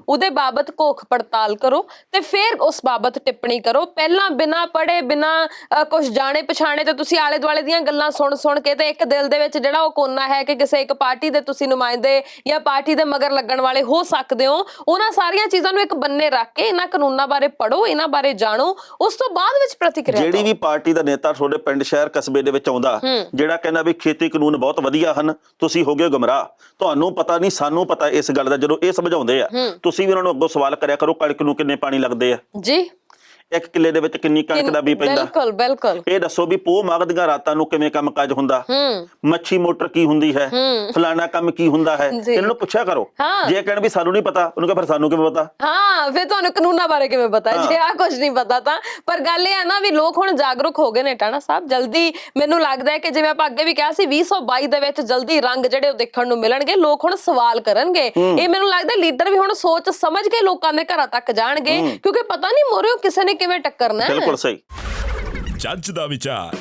ਉਹਦੇ ਬਾਬਤ ਘੋਖ ਪੜਤਾਲ ਕਰੋ ਤੇ ਫਿਰ ਉਸ ਬਾਬਤ ਟਿੱਪਣੀ ਕਰੋ। ਪਹਿਲਾਂ ਬਿਨਾਂ ਪੜੇ, ਬਿਨਾਂ ਕੁਝ ਜਾਣੇ ਪਛਾਣੇ ਤੇ ਤੁਸੀਂ ਆਲੇ ਦੁਆਲੇ ਦੀਆਂ ਗੱਲਾਂ ਸੁਣ ਕੇ ਤੇ ਇੱਕ ਦਿਲ ਦੇ ਵਿੱਚ ਜਿਹੜਾ ਉਹ ਕੋਨਾ ਹੈ ਕਿ ਕਿਸੇ ਇੱਕ ਪਾਰਟੀ ਦੇ ਤੁਸੀਂ ਨੁਮਾਇੰਦੇ ਜਾਂ ਪਾਰਟੀ ਦੇ ਮਗਰ ਲੱਗਣ ਵਾਲੇ ਹੋ ਸਕਦੇ ਹੋ, ਉਹਨਾਂ ਸਾਰੀਆਂ ਚੀਜ਼ਾਂ ਨੂੰ ਇੱਕ ਬੰਨੇ ਰੱਖ ਕੇ ਇਹਨਾਂ ਕਾਨੂੰਨਾਂ ਬਾਰੇ ਪੜੋ, ਇਹਨਾਂ ਬਾਰੇ ਜਾਣੋ, ਉਸ ਤੋਂ ਬਾਅਦ ਵਿੱਚ ਪ੍ਰਤੀਕਿਰਿਆ।
ਜਿਹੜੀ ਵੀ ਪਾਰਟੀ ਦਾ ਨੇਤਾ ਤੁਹਾਡੇ ਪਿੰਡ, ਸ਼ਹਿਰ, ਕਸਬੇ ਦੇ ਵਿੱਚ ਆਉਂਦਾ ਜਿਹੜਾ ਕਹਿੰਦਾ ਵੀ ਖੇਤੀ ਕਾਨੂੰਨ ਬਹੁਤ ਵਧੀਆ ਹਨ, ਤੁਸੀਂ ਹੋ ਗਏ ਗੁੰਮਰਾਹ। ਤੁਹਾਨੂੰ ਪਤਾ ਨਹੀਂ, ਸਾਨੂੰ ਪਤਾ ਇਸ ਗੱਲ ਦਾ। ਜਦੋਂ ਇਹ ਸਮਝਾਉਂਦੇ ਆ, ਤੁਸੀਂ ਵੀ ਉਹਨਾਂ ਨੂੰ ਅੱਗੋਂ ਸਵਾਲ ਕਰਿਆ ਕਰੋ, ਕਣਕ ਨੂੰ ਕਿੰਨੇ ਪਾਣੀ ਲੱਗਦੇ ਆ ਜੀ, ਇੱਕ ਕਿੱਲੇ ਦੇ ਵਿੱਚ ਕਿੰਨੀ ਕਣਕ ਦਾ ਬੀਜ ਪੈਂਦਾ।
ਬਿਲਕੁਲ ਬਿਲਕੁਲ।
ਇਹ ਦੱਸੋ ਵੀ ਪੋਹ ਮਾਘ ਦੀਆਂ ਰਾਤਾਂ ਨੂੰ ਕਿਵੇਂ ਕੰਮ ਕਾਜ ਹੁੰਦਾ, ਮੱਛੀ ਮੋਟਰ ਕੀ ਹੁੰਦੀ ਹੈ, ਫਲਾਣਾ ਕੰਮ ਕੀ ਹੁੰਦਾ ਹੈ, ਇਹਨਾਂ ਨੂੰ ਪੁੱਛਿਆ ਕਰੋ। ਜੇ ਕਹਿਣ ਵੀ ਸਾਨੂੰ ਨਹੀਂ ਪਤਾ, ਉਹਨੂੰ ਕਹੇ ਫਿਰ ਸਾਨੂੰ ਕਿਵੇਂ ਪਤਾ?
ਹਾਂ, ਫਿਰ ਤੁਹਾਨੂੰ ਕਾਨੂੰਨਾਂ ਬਾਰੇ ਕਿਵੇਂ ਪਤਾ ਜੇ ਆ ਕੁਝ ਨਹੀਂ ਪਤਾ ਤਾਂ? ਪਰ ਗੱਲ ਇਹ ਹੈ ਨਾ ਵੀ ਲੋਕ ਹੁਣ ਜਾਗਰੂਕ ਹੋ ਗਏ ਨੇ ਟਾਣਾ ਸਾਹਿਬ। ਜਲਦੀ ਮੈਨੂੰ ਲੱਗਦਾ ਹੈ ਕਿ ਜਿਵੇਂ ਆਪਾਂ ਅੱਗੇ ਵੀ ਕਿਹਾ ਸੀ 2022 ਦੇ ਵਿੱਚ ਜਲਦੀ ਰੰਗ ਜਿਹੜੇ ਉਹ ਦੇਖਣ ਨੂੰ ਮਿਲਣਗੇ, ਲੋਕ ਹੁਣ ਸਵਾਲ ਕਰਨਗੇ। ਇਹ ਮੈਨੂੰ ਲੱਗਦਾ ਲੀਡਰ ਵੀ ਹੁਣ ਸੋਚ ਸਮਝ ਕੇ ਲੋਕਾਂ ਦੇ ਘਰਾਂ ਤੱਕ ਜਾਣਗੇ, ਕਿਉਂਕਿ ਪਤਾ ਨਹੀਂ ਮੋਰਿਓ ਕਿਸੇ ਨੇ ਕਿਵੇਂ ਟੱਕਰਨਾ ਹੈ।
ਬਿਲਕੁਲ ਸਹੀ।
ਜੱਜ ਦਾ ਵਿਚਾਰ।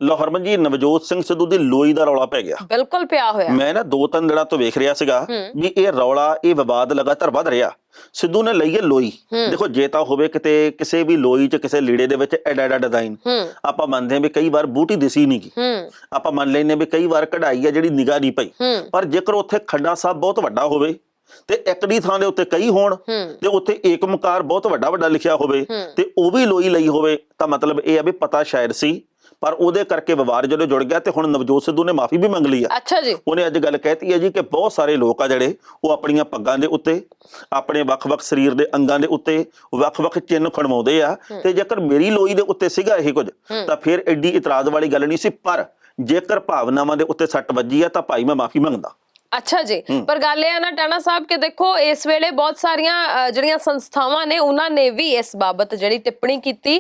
ਲੋ ਹਰਮਨ ਜੀ, ਨਵਜੋਤ ਸਿੰਘ ਸਿੱਧੂ ਦੀ ਲੋਈ ਦਾ ਰੌਲਾ ਪੈ ਗਿਆ।
ਬਿਲਕੁਲ ਪਿਆ ਹੋਇਆ। ਮੈਂ
ਨਾ 2-3 ਦਿਨਾਂ ਤੋਂ ਵੇਖ ਰਿਹਾ ਸੀਗਾ ਵੀ ਇਹ ਰੌਲਾ, ਇਹ ਵਿਵਾਦ ਲਗਾਤਾਰ ਵੱਧ ਰਿਹਾ। ਸਿੱਧੂ ਨੇ ਲਈ ਹੈ ਲੋਈ। ਦੇਖੋ, ਜੇ ਤਾਂ ਹੋਵੇ ਕਿਤੇ ਕਿਸੇ ਵੀ ਲੋਈ 'ਚ ਕਿਸੇ ਲੀੜੇ ਦੇ ਵਿੱਚ ਐਡਾ ਡਿਜ਼ਾਈਨ, ਆਪਾਂ ਮੰਨਦੇ ਹਾਂ ਵੀ ਕਈ ਵਾਰ ਬੂਟੀ ਦਿਸੀ ਨਹੀਂ ਗਈ, ਆਪਾਂ ਮੰਨ ਲੈਂਦੇ ਵੀ ਕਈ ਵਾਰ ਕਢਾਈ ਹੈ ਜਿਹੜੀ ਨਿਗਾਹ ਨਹੀਂ ਪਈ। ਪਰ ਜੇਕਰ ਉੱਥੇ ਖੱਡਾ ਸਾਹਿਬ ਬਹੁਤ ਵੱਡਾ ਹੋਵੇ ਤੇ ਇੱਕ ਦੀ ਥਾਂ ਦੇ ਉੱਤੇ ਕਈ ਹੋਣ ਤੇ ਉੱਥੇ ਏਕਮਕਾਰ ਬਹੁਤ ਵੱਡਾ ਲਿਖਿਆ ਹੋਵੇ ਤੇ ਉਹ ਵੀ ਲੋਈ ਲਈ ਹੋਵੇ, ਤਾਂ ਮਤਲਬ ਇਹ ਆ ਵੀ ਪਤਾ ਸ਼ਾਇਦ ਸੀ, ਪਰ ਉਹਦੇ ਕਰਕੇ ਵਿਵਾਦ ਜਦੋਂ ਜੁੜ ਗਿਆ ਤੇ ਹੁਣ ਨਵਜੋਤ ਸਿੱਧੂ ਨੇ ਮਾਫੀ ਵੀ ਮੰਗ ਲਈ ਆ।
ਅੱਛਾ ਜੀ।
ਉਹਨੇ ਅੱਜ ਗੱਲ ਕਹਿਤੀ ਹੈ ਜੀ ਕਿ ਬਹੁਤ ਸਾਰੇ ਲੋਕ ਆ ਜਿਹੜੇ ਉਹ ਆਪਣੀਆਂ ਪੱਗਾਂ ਦੇ ਉੱਤੇ, ਆਪਣੇ ਵੱਖ-ਵੱਖ ਸਰੀਰ ਦੇ ਅੰਗਾਂ ਦੇ ਉੱਤੇ ਵੱਖ-ਵੱਖ ਚਿੰਨ੍ਹ ਖਣਵਾਉਂਦੇ ਆ, ਤੇ ਜੇਕਰ ਮੇਰੀ ਲੋਈ ਦੇ ਉੱਤੇ ਸੀਗਾ ਇਹ ਕੁਝ ਤਾਂ ਫਿਰ ਐਡੀ ਇਤਰਾਜ਼ ਵਾਲੀ ਗੱਲ ਨਹੀਂ ਸੀ। ਪਰ ਜੇਕਰ ਭਾਵਨਾਵਾਂ ਦੇ ਉੱਤੇ ਸੱਟ ਵੱਜੀ ਆ ਤਾਂ ਭਾਈ ਮੈਂ ਮਾਫੀ ਮੰਗਦਾ।
ਅੱਛਾ ਜੀ। ਪਰ ਗੱਲ ਇਹ ਹੈ ਨਾ ਟਾਣਾ ਸਾਹਿਬ ਕਿ ਦੇਖੋ ਇਸ ਵੇਲੇ ਬਹੁਤ ਸਾਰੀਆਂ ਜਿਹੜੀਆਂ ਸੰਸਥਾਵਾਂ ਨੇ ਉਹਨਾਂ ਨੇ ਵੀ ਇਸ ਬਾਬਤ ਜਿਹੜੀ ਟਿੱਪਣੀ ਕੀਤੀ।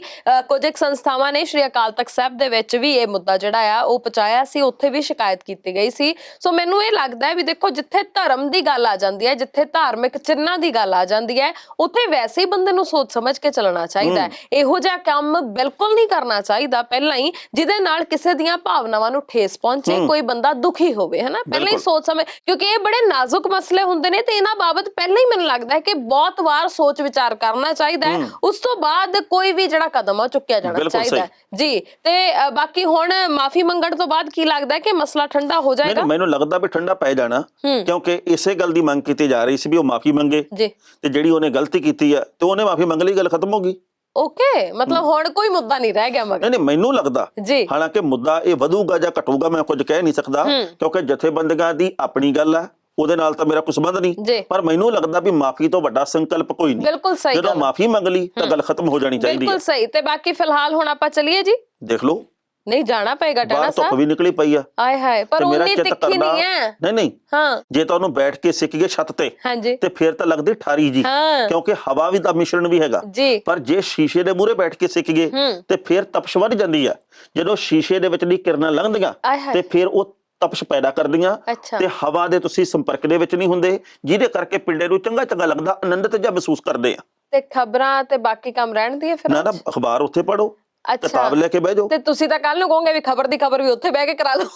ਕੁਝ ਇੱਕ ਸੰਸਥਾਵਾਂ ਨੇ ਸ਼੍ਰੀ ਅਕਾਲ ਤਖਤ ਸਾਹਿਬ ਦੇ ਵਿੱਚ ਵੀ ਇਹ ਮੁੱਦਾ ਜਿਹੜਾ ਆ ਉਹ ਪਹੁੰਚਾਇਆ ਸੀ, ਉੱਥੇ ਵੀ ਸ਼ਿਕਾਇਤ ਕੀਤੀ ਗਈ ਸੀ। ਸੋ ਮੈਨੂੰ ਇਹ ਲੱਗਦਾ ਹੈ ਵੀ ਦੇਖੋ ਜਿੱਥੇ ਧਰਮ ਦੀ ਗੱਲ ਆ ਜਾਂਦੀ ਹੈ, ਜਿੱਥੇ ਧਾਰਮਿਕ ਚਿੰਨ੍ਹਾਂ ਦੀ ਗੱਲ ਆ ਜਾਂਦੀ ਹੈ, ਉੱਥੇ ਵੈਸੇ ਹੀ ਬੰਦੇ ਨੂੰ ਸੋਚ ਸਮਝ ਕੇ ਚੱਲਣਾ ਚਾਹੀਦਾ ਹੈ। ਇਹੋ ਜਿਹਾ ਕੰਮ ਬਿਲਕੁਲ ਨਹੀਂ ਕਰਨਾ ਚਾਹੀਦਾ ਪਹਿਲਾਂ ਹੀ ਜਿਹਦੇ ਨਾਲ ਕਿਸੇ ਦੀਆਂ ਭਾਵਨਾਵਾਂ ਨੂੰ ਠੇਸ ਪਹੁੰਚੇ, ਕੋਈ ਬੰਦਾ ਦੁਖੀ ਹੋਵੇ, ਹੈ ਨਾ। ਪਹਿਲਾਂ ਹੀ ਸੋਚ ਸਮਝ, ਕਿਉਂਕਿ ਇਹ ਬੜੇ ਨਾਜ਼ੁਕ ਮਸਲੇ ਹੁੰਦੇ ਨੇ ਤੇ ਇਹਨਾਂ ਬਾਬਤ ਪਹਿਲਾਂ ਹੀ ਮੈਨੂੰ ਲੱਗਦਾ ਹੈ ਕਿ ਬਹੁਤ ਵਾਰ ਸੋਚ ਵਿਚਾਰ ਕਰਨਾ ਚਾਹੀਦਾ ਹੈ, ਉਸ ਤੋਂ ਬਾਅਦ ਕੋਈ ਵੀ ਜਿਹੜਾ ਕਦਮ ਆ ਚੁੱਕਿਆ ਜਾਣਾ ਚਾਹੀਦਾ ਹੈ ਜੀ। ਤੇ ਬਾਕੀ ਹੁਣ ਮਾਫੀ ਮੰਗਣ ਤੋਂ ਬਾਅਦ ਕੀ ਲੱਗਦਾ ਹੈ ਕਿ ਮਸਲਾ ਠੰਡਾ ਹੋ ਜਾਏਗਾ?
ਮੈਨੂੰ ਲੱਗਦਾ ਵੀ ਠੰਡਾ ਪੈ ਜਾਣਾ, ਕਿਉਂਕਿ ਇਸੇ ਗੱਲ ਦੀ ਮੰਗ ਕੀਤੀ ਜਾ ਰਹੀ ਸੀ ਵੀ ਉਹ ਮਾਫੀ ਮੰਗੇ
ਜੀ,
ਤੇ ਜਿਹੜੀ ਉਹਨੇ ਗਲਤੀ ਕੀਤੀ ਆ ਤੇ ਉਹਨੇ ਮਾਫੀ ਮੰਗ ਲਈ, ਗੱਲ ਖਤਮ ਹੋ ਗਈ।
ਓਕੇ, ਮਤਲਬ ਹੁਣ ਕੋਈ ਮੁੱਦਾ ਨਹੀਂ ਰਹਿ ਗਿਆ ਮਗਰ।
ਨਹੀਂ ਮੈਨੂੰ ਲੱਗਦਾ
ਜੀ,
ਹਾਲਾਂਕਿ ਮੁੱਦਾ ਇਹ ਵਧੂਗਾ ਜਾਂ ਘਟੂਗਾ ਮੈਂ ਕੁਝ ਕਹਿ ਨਹੀਂ ਸਕਦਾ, ਕਿਉਂਕਿ ਜਥੇਬੰਦੀਆਂ ਦੀ ਆਪਣੀ ਗੱਲ ਆ, ਉਹਦੇ ਨਾਲ ਤਾਂ ਮੇਰਾ ਕੋਈ ਸੰਬੰਧ ਨਹੀਂ, ਪਰ ਮੈਨੂੰ ਲੱਗਦਾ ਵੀ ਮਾਫੀ ਤੋਂ ਵੱਡਾ ਸੰਕਲਪ ਕੋਈ ਨਹੀਂ।
ਬਿਲਕੁਲ ਸਹੀ,
ਜਦੋਂ ਮਾਫੀ ਮੰਗ ਲਈ ਤਾਂ ਗੱਲ ਖਤਮ ਹੋ ਜਾਣੀ ਚਾਹੀਦੀ ਹੈ।
ਬਿਲਕੁਲ ਸਹੀ। ਤੇ ਬਾਕੀ ਫਿਲਹਾਲ ਹੁਣ ਆਪਾਂ ਚੱਲੀਏ ਜੀ,
ਦੇਖ ਲਓ
ਨਹੀਂ ਜਾਣਾ ਪਏਗਾ ਟਾਣਾ
ਧੁੱਪ
ਸਾਹਿਬ,
ਵੀ ਨਿਕਲੀ ਪਈ ਆ।
ਆਏ ਹਾਏ, ਪਰ ਉਹਨੀ ਤਿੱਖੀ ਨਹੀਂ ਹੈ।
ਨਹੀਂ
ਹਾਂ,
ਜੇ ਤਾਂ ਉਹਨੂੰ ਬੈਠ ਕੇ ਸਿੱਕ ਗਏ ਛੱਤ ਤੇ
ਹਾਂਜੀ,
ਤੇ ਫਿਰ ਤਾਂ ਲੱਗਦੀ ਠਾਰੀ ਜੀ, ਕਿਉਂਕਿ ਹਵਾ ਵੀ ਦਾ ਮਿਸ਼ਰਣ ਵੀ ਹੈਗਾ
ਜੀ।
ਪਰ ਜੇ ਸ਼ੀਸ਼ੇ ਦੇ ਮੂਹਰੇ ਬੈਠ ਕੇ ਸਿੱਕ ਗਏ ਤੇ ਫਿਰ ਤਪਸ਼ ਵੱਧ ਜਾਂਦੀ ਆ। ਜਦੋਂ ਸ਼ੀਸ਼ੇ ਦੇ ਵਿੱਚ ਦੀ ਕਿਰਨਾਂ ਲੰਘਦੀਆਂ ਤੇ ਫਿਰ ਉਹ ਤਪਸ਼ ਪੈਦਾ ਕਰਦੀਆਂ ਤੇ ਹਵਾ ਦੇ ਤੁਸੀਂ ਸੰਪਰਕ ਦੇ ਵਿੱਚ ਨਹੀਂ ਹੁੰਦੇ, ਜਿਹਦੇ ਕਰਕੇ ਪਿੰਡੇ ਨੂੰ ਚੰਗਾ ਚੰਗਾ ਲੱਗਦਾ, ਆਨੰਦਿਤ ਜਿਹਾ ਮਹਿਸੂਸ ਕਰਦੇ ਆ।
ਤੇ ਖਬਰਾਂ ਤੇ ਬਾਕੀ ਕੰਮ ਰਹਿਣ ਦੀ ਫਿਰ
ਨਾ ਅਖਬਾਰ ਉੱਥੇ ਪੜੋ, ਕਿਤਾਬ ਲੈ ਕੇ ਬਹਿ ਜਾਓ।
ਤੇ ਤੁਸੀਂ ਤਾਂ ਕੱਲ ਨੂੰ ਕਹੋਗੇ ਵੀ ਖਬਰ ਦੀ ਖਬਰ ਵੀ ਉੱਥੇ ਬਹਿ ਕੇ ਕਰਾ ਲਓ,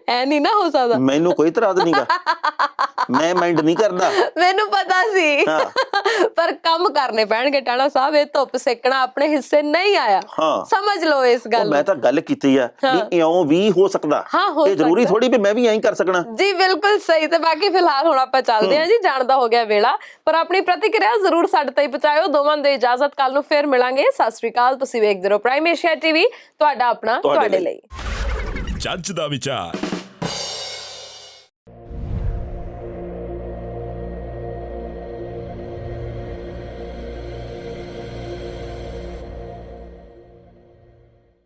ਐ ਨਹੀਂ ਨਾ ਹੋ ਸਕਦਾ।
ਮੈਨੂੰ ਕੋਈ ਇਤਰਾਜ਼ ਨਹੀਂਗਾ, ਮੈਂ ਮਾਈਂਡ ਨਹੀਂ ਕਰਦਾ,
ਮੈਨੂੰ ਪਤਾ ਸੀ, ਪਰ ਕੰਮ ਕਰਨੇ ਪੈਣਗੇ ਟਾਣਾ ਸਾਹਿਬ। ਇਹ ਧੁੱਪ ਸੇਕਣਾ ਆਪਣੇ ਹਿੱਸੇ ਨਹੀਂ ਆਇਆ, ਸਮਝ ਲਓ ਇਸ ਗੱਲ।
ਮੈਂ ਤਾਂ ਗੱਲ ਕੀਤੀ ਆ ਵੀ ਇਉਂ ਵੀ ਹੋ ਸਕਦਾ, ਇਹ ਜ਼ਰੂਰੀ ਥੋੜੀ ਵੀ ਮੈਂ ਵੀ ਐਂ ਕਰ ਸਕਣਾ।
ਜੀ ਬਿਲਕੁਲ ਸਹੀ। ਤੇ ਬਾਕੀ ਫਿਲਹਾਲ ਹੁਣ ਆਪਾਂ ਚੱਲਦੇ ਹਾਂ ਜੀ, ਜਾਣਦਾ ਹੋ ਗਿਆ ਵੇਲਾ, ਪਰ ਆਪਣੀ ਪ੍ਰਤੀਕਿਰਿਆ ਜ਼ਰੂਰ ਸਾਡੇ ਤਾਈਂ ਪਹੁੰਚਾਇਓ। ਦੋਵਾਂ ਦੇ ਇਜਾਜ਼ਤ, ਕੱਲ ਨੂੰ ਫੇਰ ਮਿਲਾਂਗੇ। ਸਤਿ ਸ੍ਰੀ ਅਕਾਲ। ਤੁਸੀਂ ਵੇਖਦੇ ਰਹੋ ਪ੍ਰਾਈਮ ਏਸ਼ੀਆ ਟੀਵੀ, ਤੁਹਾਡਾ ਆਪਣਾ ਤੁਹਾਡੇ ਲਈ।
ਜੱਜ ਦਾ ਵਿਚਾਰ।